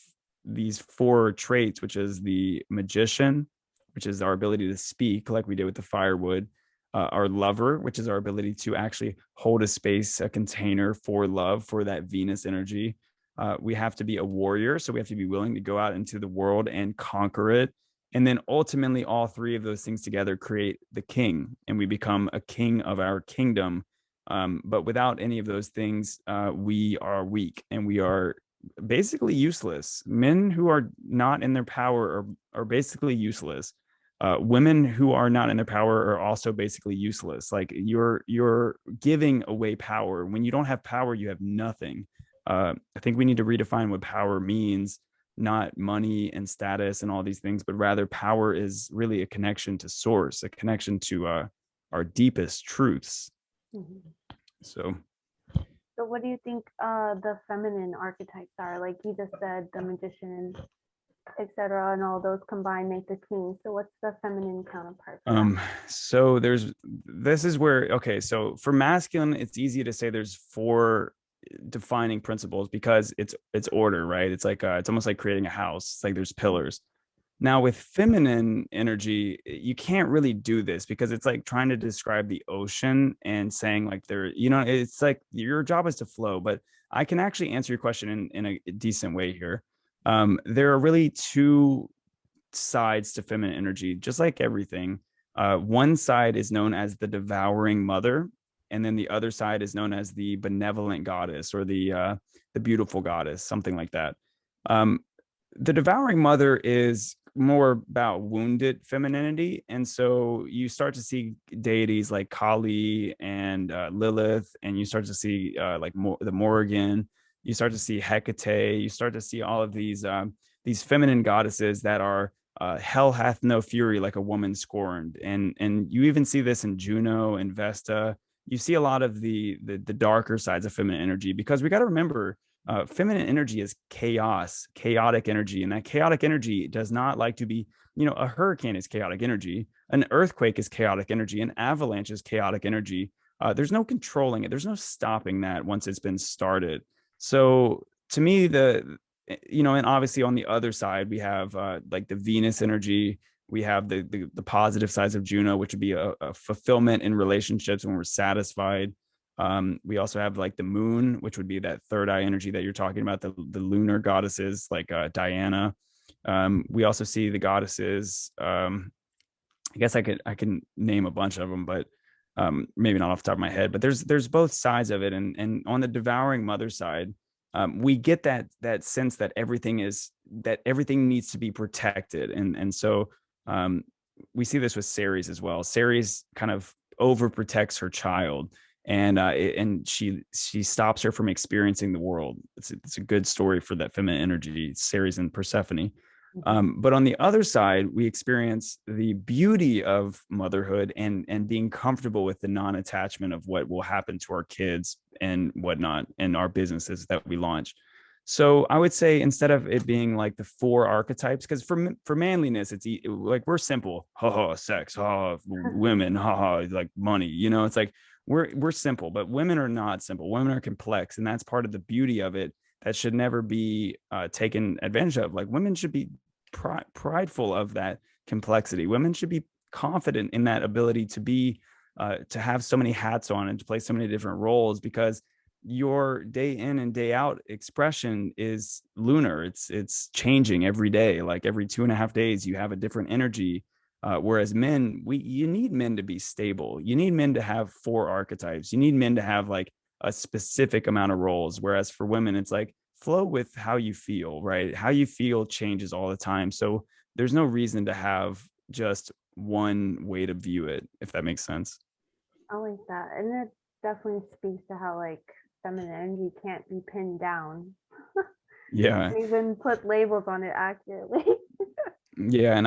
these four traits, which is the magician, which is our ability to speak like we did with the firewood, our lover, which is our ability to actually hold a space, a container for love, for that Venus energy. We have to be a warrior. So we have to be willing to go out into the world and conquer it. And then ultimately, all three of those things together create the king, and we become a king of our kingdom. But without any of those things, we are weak and we are basically useless. Men who are not in their power are basically useless. Women who are not in their power are also basically useless. Like you're giving away power. When you don't have power, you have nothing. I think we need to redefine what power means, not money and status and all these things, but rather power is really a connection to source, a connection to our deepest truths. Mhm. So, So, what do you think the feminine archetypes are? Like you just said, the magician, etc., and all those combined make the king. So, what's the feminine counterpart for that? um, so this is where, okay, so for masculine, it's easy to say there's four defining principles because it's order, right? It's like it's almost like creating a house. It's like there's pillars. Now with feminine energy, you can't really do this because it's like trying to describe the ocean and saying like there, you know, it's like your job is to flow. But I can actually answer your question in a decent way here. There are really two sides to feminine energy, just like everything. One side is known as the devouring mother, and then the other side is known as the benevolent goddess or the beautiful goddess, something like that. Um, the devouring mother is more about wounded femininity, and so you start to see deities like Kali and Lilith, and you start to see the Morrigan. You start to see Hecate. You start to see all of these feminine goddesses that are hell hath no fury like a woman scorned, and you even see this in Juno and Vesta. You see a lot of the darker sides of feminine energy, because we got to remember feminine energy is chaos, chaotic energy, and that chaotic energy does not like to be, you know, a hurricane is chaotic energy, an earthquake is chaotic energy, an avalanche is chaotic energy. There's no controlling it, there's no stopping that once it's been started. So to me, you know, and obviously on the other side we have like the Venus energy. We have the positive sides of Juno, which would be a fulfillment in relationships when we're satisfied. We also have like the moon, which would be that third eye energy that you're talking about, the lunar goddesses like Diana. We also see the goddesses. I guess I can name a bunch of them, but maybe not off the top of my head. But there's both sides of it, and on the devouring mother side, we get that sense that everything needs to be protected, and so um, we see this with Ceres as well. Ceres kind of overprotects her child, and she stops her from experiencing the world. It's a good story for that feminine energy, Ceres and Persephone. Mhm. But on the other side, we experience the beauty of motherhood and being comfortable with the non-attachment of what will happen to our kids and whatnot in our businesses that we launch. So I would say, instead of it being like the four archetypes, because for manliness, it's like we're simple, ha ha, sex, ha ha, women, ha ha, like money. It's like we're simple, but women are not simple. Women are complex, and that's part of the beauty of it. That should never be taken advantage of. Like, women should be prideful of that complexity. Women should be confident in that ability to have so many hats on and to play so many different roles, because your day in and day out expression is lunar. It's changing every day. Like every 2.5 days, you have a different energy. Whereas men, you need men to be stable. You need men to have four archetypes. You need men to have like a specific amount of roles. Whereas for women, it's like flow with how you feel, right? How you feel changes all the time. So there's no reason to have just one way to view it, if that makes sense. I like that. And it definitely speaks to how like feminine energy can't be pinned down. Yeah. Can't even put labels on it accurately. Yeah, and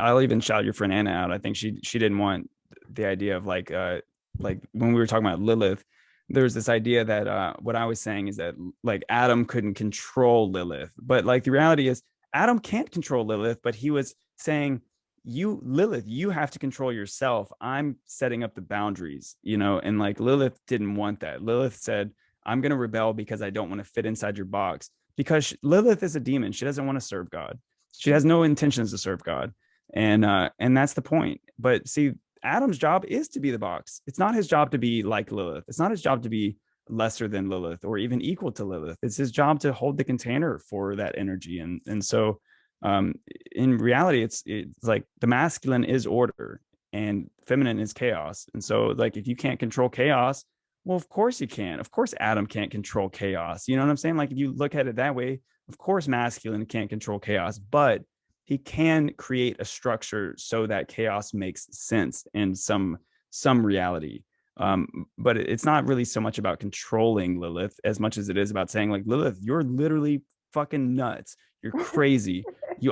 I'll even shout your friend Anna out. I think she didn't want the idea of like when we were talking about Lilith, there's this idea that what I was saying is that like Adam couldn't control Lilith. But like the reality is Adam can't control Lilith, but he was saying, you Lilith, you have to control yourself. I'm setting up the boundaries, and like Lilith didn't want that. Lilith said, I'm going to rebel because I don't want to fit inside your box, because Lilith is a demon. She doesn't want to serve God. She has no intentions to serve God, and that's the point. But see, Adam's job is to be the box. It's not his job to be like Lilith. It's not his job to be lesser than Lilith or even equal to Lilith. It's his job to hold the container for that energy. And so um, in reality, it's like the masculine is order and feminine is chaos. And so like if you can't control chaos, well, of course you can't. Of course Adam can't control chaos. You know what I'm saying? Like if you look at it that way, of course masculine can't control chaos, but he can create a structure so that chaos makes sense in some reality. But it's not really so much about controlling Lilith as much as it is about saying, like, Lilith, you're literally fucking nuts. You're crazy.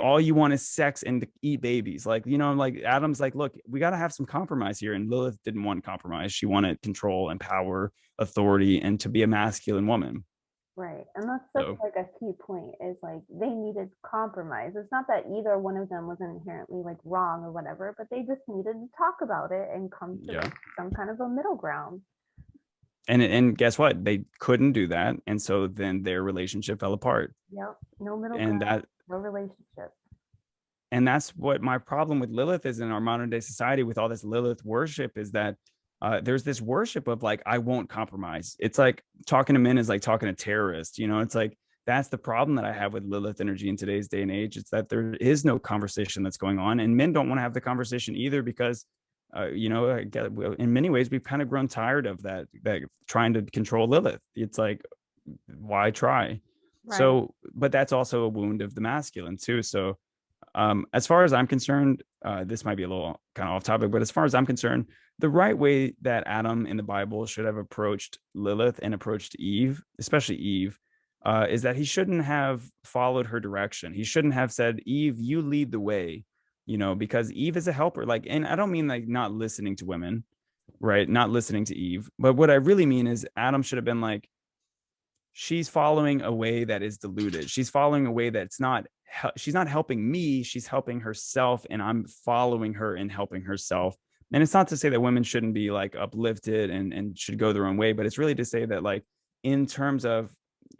All you want is sex and to eat babies. Like, like Adam's like, look, we got to have some compromise here. And Lilith didn't want compromise. She wanted control and power, authority, and to be a masculine woman. Right. And that's such So like a key point is like they needed compromise. It's not that either one of them was inherently like wrong or whatever, but they just needed to talk about it and come to yeah. like some kind of a middle ground. And guess what? They couldn't do that. And so then their relationship fell apart. Yep. No middle And ground, that no relationship. and that's what my problem with Lilith is in our modern day society with all this Lilith worship, is that there's this worship of like, I won't compromise. It's like talking to men is like talking to terrorists. It's like that's the problem that I have with Lilith energy in today's day and age. It's that there is no conversation that's going on, and men don't want to have the conversation either because, in many ways we've kind of grown tired of that trying to control Lilith. It's like, why try? Right. So, but that's also a wound of the masculine too. So as far as I'm concerned, this might be a little kind of off topic, but as far as I'm concerned, the right way that Adam in the Bible should have approached Lilith and approached Eve, especially Eve, is that he shouldn't have followed her direction. He shouldn't have said, Eve, you lead the way, because Eve is a helper. Like, and I don't mean like not listening to women, right? Not listening to Eve. But what I really mean is Adam should have been like, she's following a way that is diluted. She's following a way that's not, she's not helping me, she's helping herself, and I'm following her and helping herself. And it's not to say that women shouldn't be like uplifted and should go their own way, but it's really to say that like in terms of,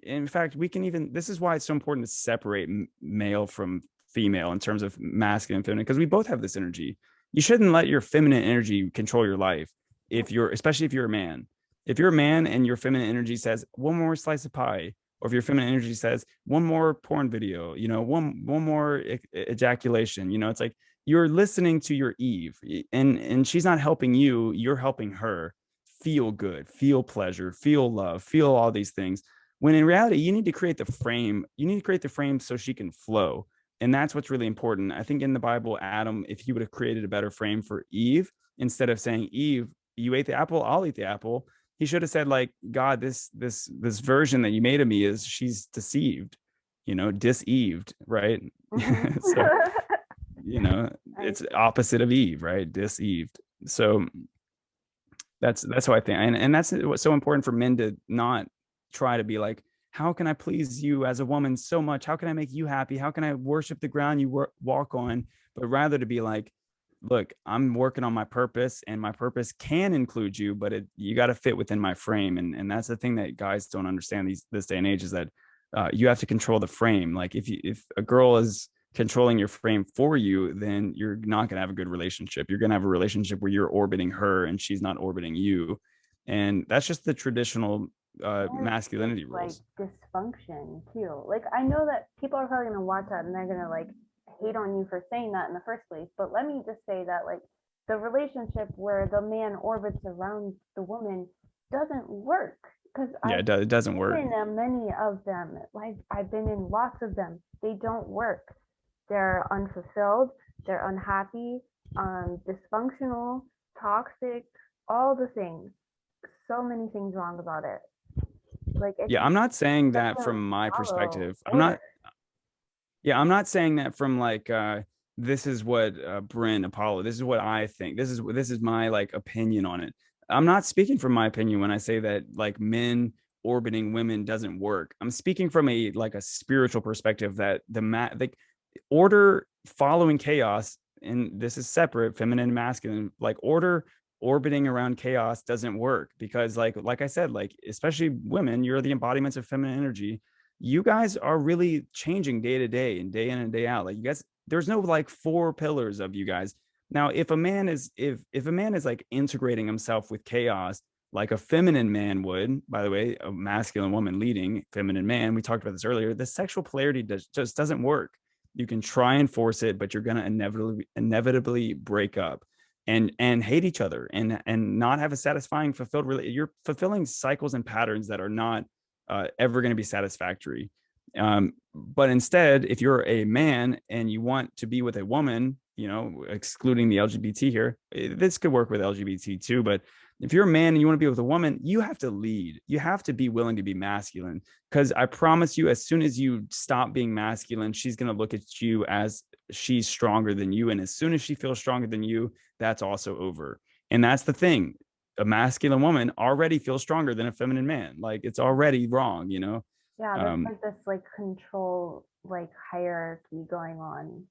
in fact, we can even, this is why it's so important to separate male from female in terms of masculine and feminine, because we both have this energy. You shouldn't let your feminine energy control your life, if you're, especially if you're a man. If you're a man and your feminine energy says one more slice of pie, or if your feminine energy says one more porn video, one more ejaculation, it's like you're listening to your Eve, and she's not helping you, you're helping her feel good, feel pleasure, feel love, feel all these things. When in reality, you need to create the frame. You need to create the frame so she can flow. And that's what's really important. I think in the Bible, Adam, if he would have created a better frame for Eve, instead of saying, Eve, you ate the apple, I'll eat the apple. He should have said, like, God, this version that you made of me is, she's deceived, deceived, right? Mhm. So, I it's opposite of Eve, right? Deceived. So that's how I think. And that's what's so important for men, to not try to be like, how can I please you as a woman so much? How can I make you happy? How can I worship the ground you walk on? But rather to be like, look, I'm working on my purpose, and my purpose can include you, but you got to fit within my frame. And that's the thing that guys don't understand this day and age, is that you have to control the frame. Like, if a girl is controlling your frame for you, then you're not going to have a good relationship. You're going to have a relationship where you're orbiting her and she's not orbiting you. And that's just the traditional and it's masculinity like rules. dysfunction too. Like I know that people are probably gonna watch that and they're gonna like hate on you for saying that in the first place. But let me just say that like the relationship where the man orbits around the woman doesn't work because Yeah, I've it doesn't work. been in many of them. Like I've been in lots of them. They don't work. They're unfulfilled. They're unhappy, dysfunctional, toxic, all the things. So many things wrong about it. Like it Yeah, I'm not saying that doesn't from my follow perspective. order. I'm not saying that from like this is what Bryn Apollo, this is what I think. This is my like opinion on it. I'm not speaking from my opinion when I say that like men orbiting women doesn't work. I'm speaking from a spiritual perspective, that like order following chaos, and this is separate, feminine and masculine, like order orbiting around chaos doesn't work, because like I said, like especially women, you're the embodiments of feminine energy. You guys are really changing day to day and day in and day out. Like, you guys, there's no like four pillars of you guys. Now, if a man is like integrating himself with chaos, like a feminine man would, by the way, a masculine woman leading feminine man, we talked about this earlier, the sexual polarity just doesn't work. You can try and force it, but you're going to inevitably break up and hate each other, and not have a satisfying fulfilled. Really, you're fulfilling cycles and patterns that are not ever going to be satisfactory. But instead, if you're a man and you want to be with a woman, excluding the LGBT here, this could work with LGBT too. But if you're a man and you want to be with a woman, you have to lead. You have to be willing to be masculine. Because I promise you, as soon as you stop being masculine, she's going to look at you as she's stronger than you. And as soon as she feels stronger than you, that's also over. And that's the thing. A masculine woman already feels stronger than a feminine man. Like, it's already wrong. Yeah, there's Um, like this like control like hierarchy going on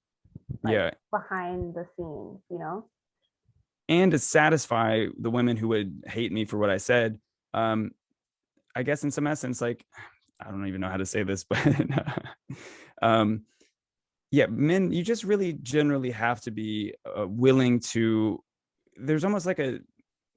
like yeah. behind the scenes. And to satisfy the women who would hate me for what I said, um, I guess in some essence, like, I don't even know how to say this, but um, yeah, men, you just really generally have to be willing to. There's almost like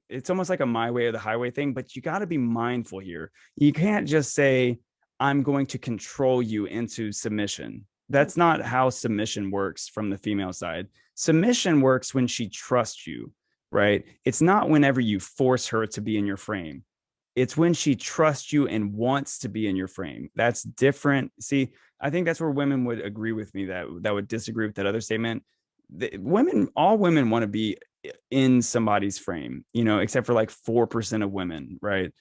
it's almost like a my way or the highway thing, but you got to be mindful here. You can't just say, I'm going to control you into submission. That's not how submission works from the female side. Submission works when she trusts you, right? It's not whenever you force her to be in your frame. It's when she trusts you and wants to be in your frame. That's different. See, I think that's where women would agree with me, that would disagree with that other statement. All women want to be in somebody's frame, except for like 4% of women, right?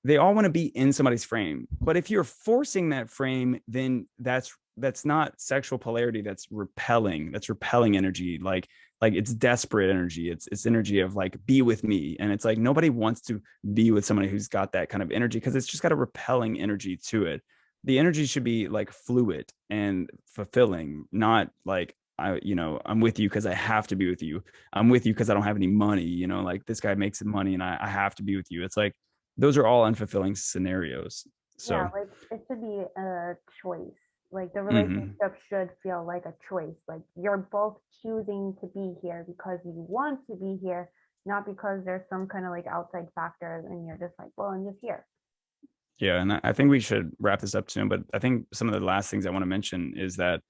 They all want to be in somebody's frame. But if you're forcing that frame, then that's not sexual polarity. That's repelling. That's repelling energy. Like it's desperate energy. It's energy of like, be with me. And it's like nobody wants to be with somebody who's got that kind of energy, because it's just got a repelling energy to it. The energy should be like fluid and fulfilling, not like, I'm with you because I have to be with you. I'm with you because I don't have any money. Like, this guy makes money and I have to be with you. It's like, those are all unfulfilling scenarios. Yeah, So, like it should be a choice. Like the mhm. relationship should feel like a choice. Like you're both choosing to be here because you want to be here, not because there's some kind of like outside factor and you're just like, well, I'm just here. Yeah, and I think we should wrap this up soon. But I think some of the last things I want to mention is that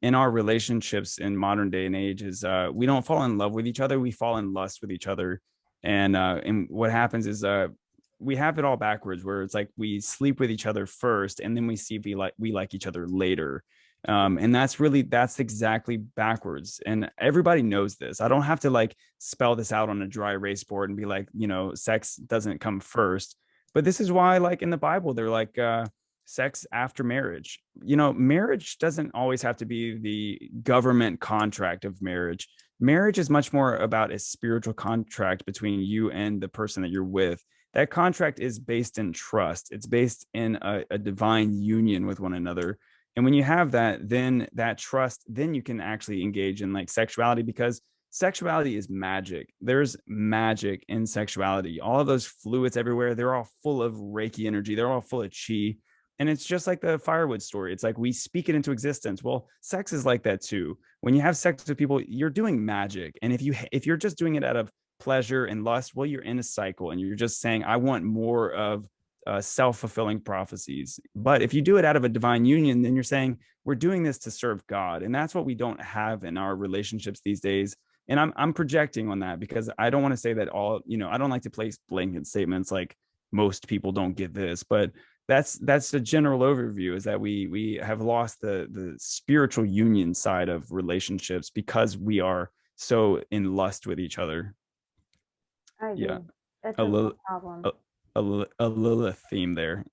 in our relationships in modern day and age is we don't fall in love with each other; we fall in lust with each other. And what happens is we have it all backwards, where it's like we sleep with each other first, and then we see if we like each other later. And that's exactly backwards. And everybody knows this. I don't have to like spell this out on a dry erase board and be like, sex doesn't come first. But this is why, like in the Bible, they're like, sex after marriage. Marriage doesn't always have to be the government contract of marriage. Marriage is much more about a spiritual contract between you and the person that you're with. That contract is based in trust. It's based in a divine union with one another. And when you have that, then that trust, then you can actually engage in like sexuality, because sexuality is magic. There's magic in sexuality. All of those fluids everywhere, they're all full of Reiki energy. They're all full of chi. And it's just like the firewood story. It's like we speak it into existence. Well, sex is like that too. When you have sex with people, you're doing magic. And if you're just doing it out of pleasure and lust, well, you're in a cycle and you're just saying, I want more of self-fulfilling prophecies. But if you do it out of a divine union, then you're saying we're doing this to serve God. And that's what we don't have in our relationships these days. And I'm projecting on that because I don't want to say that I don't like to place blanket statements like most people don't get this, but that's the general overview, is that we have lost the spiritual union side of relationships because we are so in lust with each other. I Yeah. agree. It's A a real little problem. a Lilith theme there.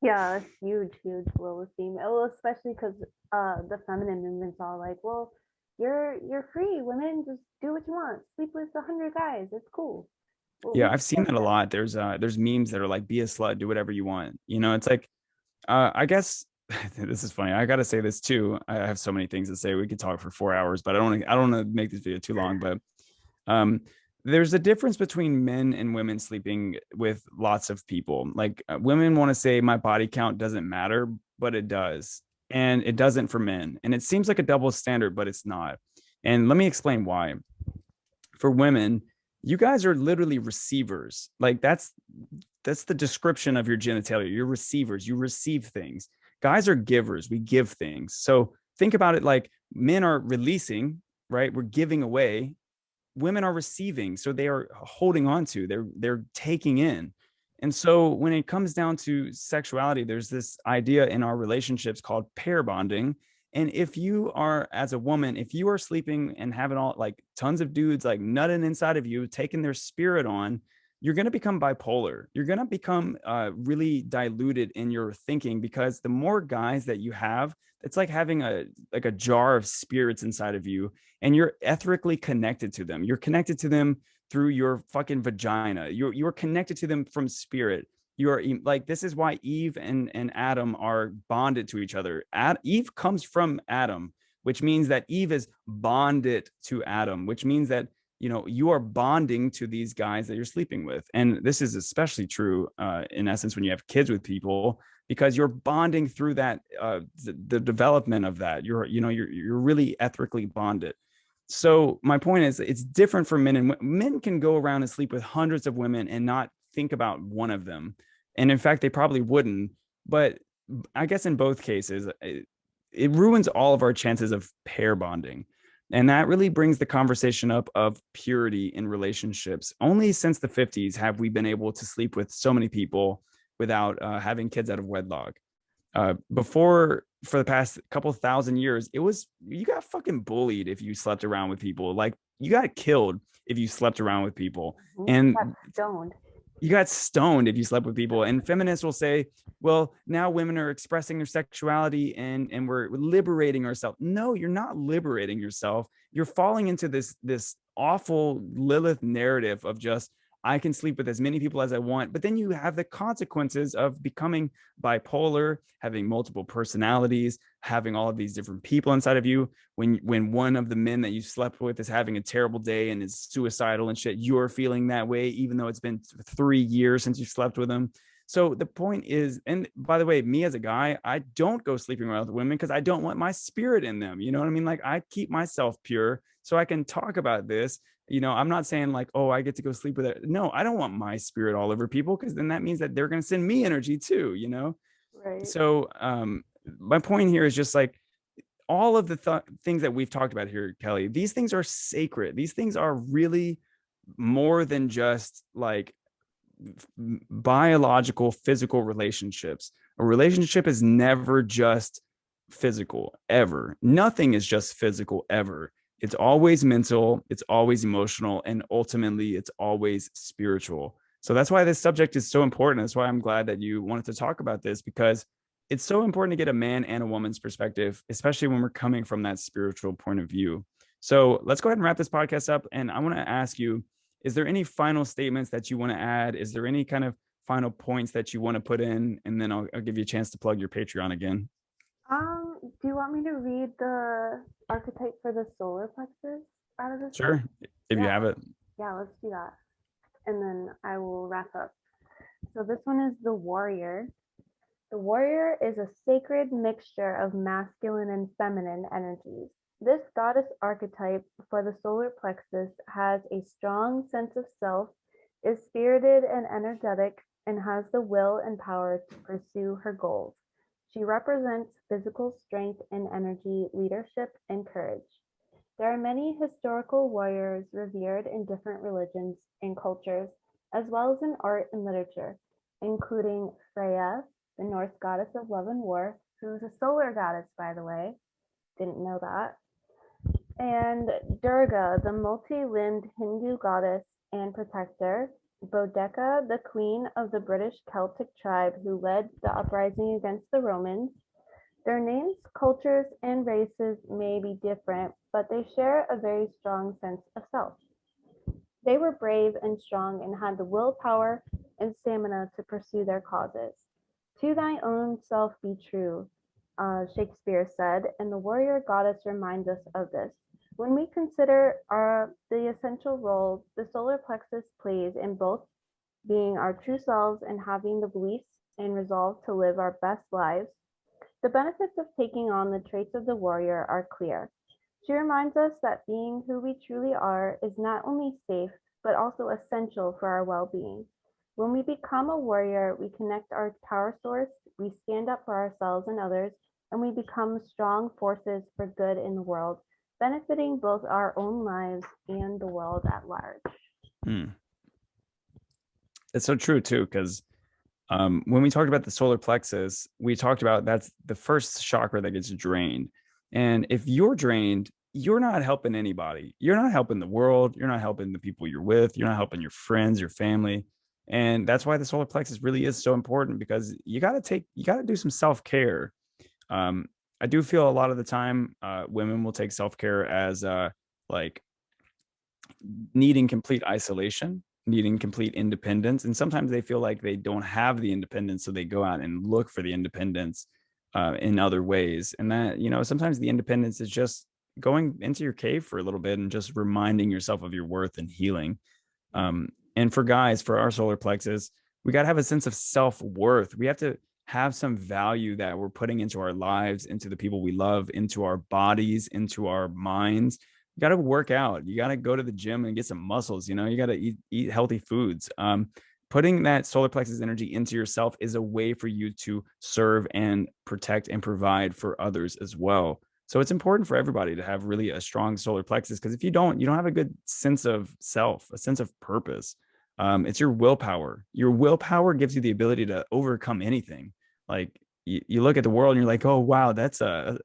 Yeah, huge, huge Lilith theme. Oh, especially because the feminine movement's all like, well, you're free. Women just do what you want. Sleep with 100 guys. It's cool. Well, Yeah, we I've seen support that a that. lot. There's memes that are like, be a slut, do whatever you want. It's like, I guess this is funny. I gotta say this too. I have so many things to say. We could talk for 4 hours, but I don't want to make this video too long. But um there's a difference between men and women sleeping with lots of people. Like women want to say my body count doesn't matter, but it does. And it doesn't for men. And it seems like a double standard, but it's not. And let me explain why. For women, you guys are literally receivers. Like that's the description of your genitalia. You're receivers. You receive things. Guys are givers. We give things. So think about it like men are releasing, right? We're giving away. Women are receiving, so they are holding on to, they're taking in. And so when it comes down to sexuality, there's this idea in our relationships called pair bonding. And if you are, as a woman, if you are sleeping and having all like tons of dudes like nutting inside of you, taking their spirit on, you're going to become bipolar. You're going to become really diluted in your thinking, because the more guys that you have, it's like having a jar of spirits inside of you, and you're ethically connected to them. You're connected to them through your fucking vagina. You're connected to them from spirit. You're like, this is why Eve and Adam are bonded to each other. Eve comes from Adam, which means that Eve is bonded to Adam, which means that you are bonding to these guys that you're sleeping with. And this is especially true in essence when you have kids with people, because you're bonding through that the development of that. You're really ethically bonded. So my point is, it's different for men. And men can go around and sleep with hundreds of women and not think about one of them. And in fact, they probably wouldn't. But I guess in both cases, it ruins all of our chances of pair bonding. And that really brings the conversation up of purity in relationships. Only since the 50s have we been able to sleep with so many people without having kids out of wedlock. Before, for the past couple thousand years, it was, you got fucking bullied if you slept around with people. Like, you got killed if you slept around with people. Got And stoned. you got stoned if you slept with people. And feminists will say, well, now women are expressing their sexuality and we're liberating ourselves. No, you're not liberating yourself. You're falling into this awful Lilith narrative of just, I can sleep with as many people as I want. But then you have the consequences of becoming bipolar, having multiple personalities, having all of these different people inside of you. When one of the men that you slept with is having a terrible day and is suicidal and shit, you're feeling that way, even though it's been 3 years since you slept with them. So the point is, and by the way, me as a guy, I don't go sleeping around with women because I don't want my spirit in them. You know what I mean? Like, I keep myself pure so I can talk about this. I'm not saying like, oh, I get to go sleep with it. No, I don't want my spirit all over people, because then that means that they're going to send me energy too. Right. So my point here is just like, all of the things that we've talked about here, Kelly, these things are sacred. These things are really more than just like biological, physical relationships. A relationship is never just physical ever. Nothing is just physical ever. It's always mental, it's always emotional, and ultimately it's always spiritual. So that's why this subject is so important. That's why I'm glad that you wanted to talk about this, because it's so important to get a man and a woman's perspective, especially when we're coming from that spiritual point of view. So let's go ahead and wrap this podcast up. And I want to ask you, is there any final statements that you want to add? Is there any kind of final points that you want to put in? And then I'll give you a chance to plug your Patreon again. Do you want me to read the archetype for the solar plexus out of this book? Sure, if you Yeah, have it. yeah, let's do that. And then I will wrap up. So this one is the warrior. The warrior is a sacred mixture of masculine and feminine energies. This goddess archetype for the solar plexus has a strong sense of self, is spirited and energetic, and has the will and power to pursue her goals. She represents physical strength and energy, leadership, and courage. There are many historical warriors revered in different religions and cultures, as well as in art and literature, including Freya, the Norse goddess of love and war, who's a solar goddess, by the way. Didn't know that. And Durga, the multi-limbed Hindu goddess and protector. Boudica, the queen of the British Celtic tribe who led the uprising against the Romans. Their names, cultures, and races may be different, but they share a very strong sense of self. They were brave and strong and had the willpower and stamina to pursue their causes. To thy own self be true, Shakespeare said, and the warrior goddess reminds us of this. When we consider the essential role the solar plexus plays in both being our true selves and having the beliefs and resolve to live our best lives, the benefits of taking on the traits of the warrior are clear. She reminds us that being who we truly are is not only safe, but also essential for our well-being. When we become a warrior, we connect our power source, we stand up for ourselves and others, and we become strong forces for good in the world, benefiting both our own lives and the world at large. It's so true too, because when we talked about the solar plexus, we talked about that's the first chakra that gets drained. And if you're drained, you're not helping anybody. You're not helping the world. You're not helping the people you're with. You're not helping your friends, your family. And that's why the solar plexus really is so important, because you got to do some self-care. I do feel a lot of the time women will take self-care as like needing complete isolation, needing complete independence. And sometimes they feel like they don't have the independence. So they go out and look for the independence in other ways. And that, sometimes the independence is just going into your cave for a little bit and just reminding yourself of your worth and healing. And for guys, for our solar plexus, we got to have a sense of self-worth. We have to have some value that we're putting into our lives, into the people we love, into our bodies, into our minds. You got to work out. You got to go to the gym and get some muscles. You got to eat healthy foods. Putting that solar plexus energy into yourself is a way for you to serve and protect and provide for others as well. So it's important for everybody to have really a strong solar plexus, because if you don't have a good sense of self, a sense of purpose. It's your willpower. Your willpower gives you the ability to overcome anything. Like you look at the world and you're like, oh wow, that's a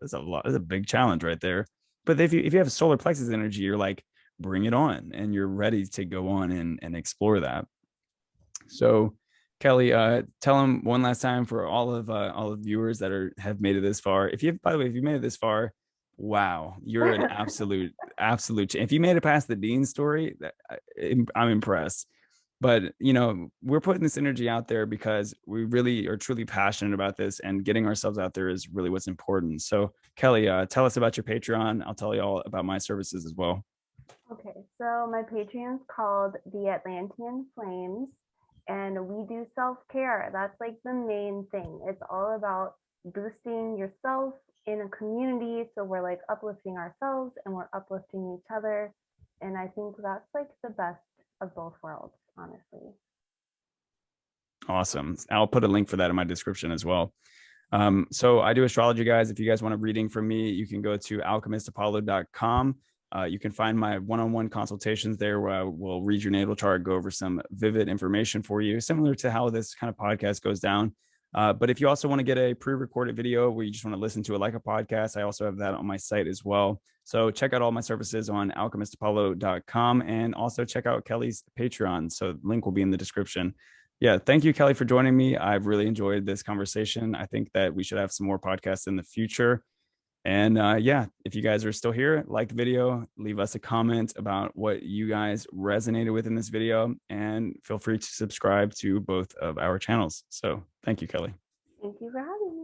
big challenge right there. But if you have a solar plexus energy, you're like, bring it on, and you're ready to go on and explore that. So, Kelli, tell them one last time for all of viewers that have made it this far. By the way, if you made it this far, wow, you're an absolute. If you made it past the Dean story, I'm impressed. But we're putting this energy out there because we really are truly passionate about this, and getting ourselves out there is really what's important. So, Kelli, tell us about your Patreon. I'll tell you all about my services as well. Okay, so my Patreon's called The Atlantean Flames, and we do self-care. That's like the main thing. It's all about boosting yourself in a community. So we're like uplifting ourselves and we're uplifting each other. And I think that's like the best of both worlds, honestly. Awesome. I'll put a link for that in my description as well. So I do astrology, guys. If you guys want a reading from me, you can go to alchemistapollo.com. You can find my one-on-one consultations there, where I will read your natal chart, go over some vivid information for you, similar to how this kind of podcast goes down. But if you also want to get a pre-recorded video where you just want to listen to it like a podcast, I also have that on my site as well. So check out all my services on alchemistapollo.com, and also check out Kelli's Patreon. So link will be in the description. Yeah, thank you, Kelli, for joining me. I've really enjoyed this conversation. I think that we should have some more podcasts in the future. And yeah, if you guys are still here, like the video, leave us a comment about what you guys resonated with in this video, and feel free to subscribe to both of our channels. So thank you, Kelli. Thank you for having me.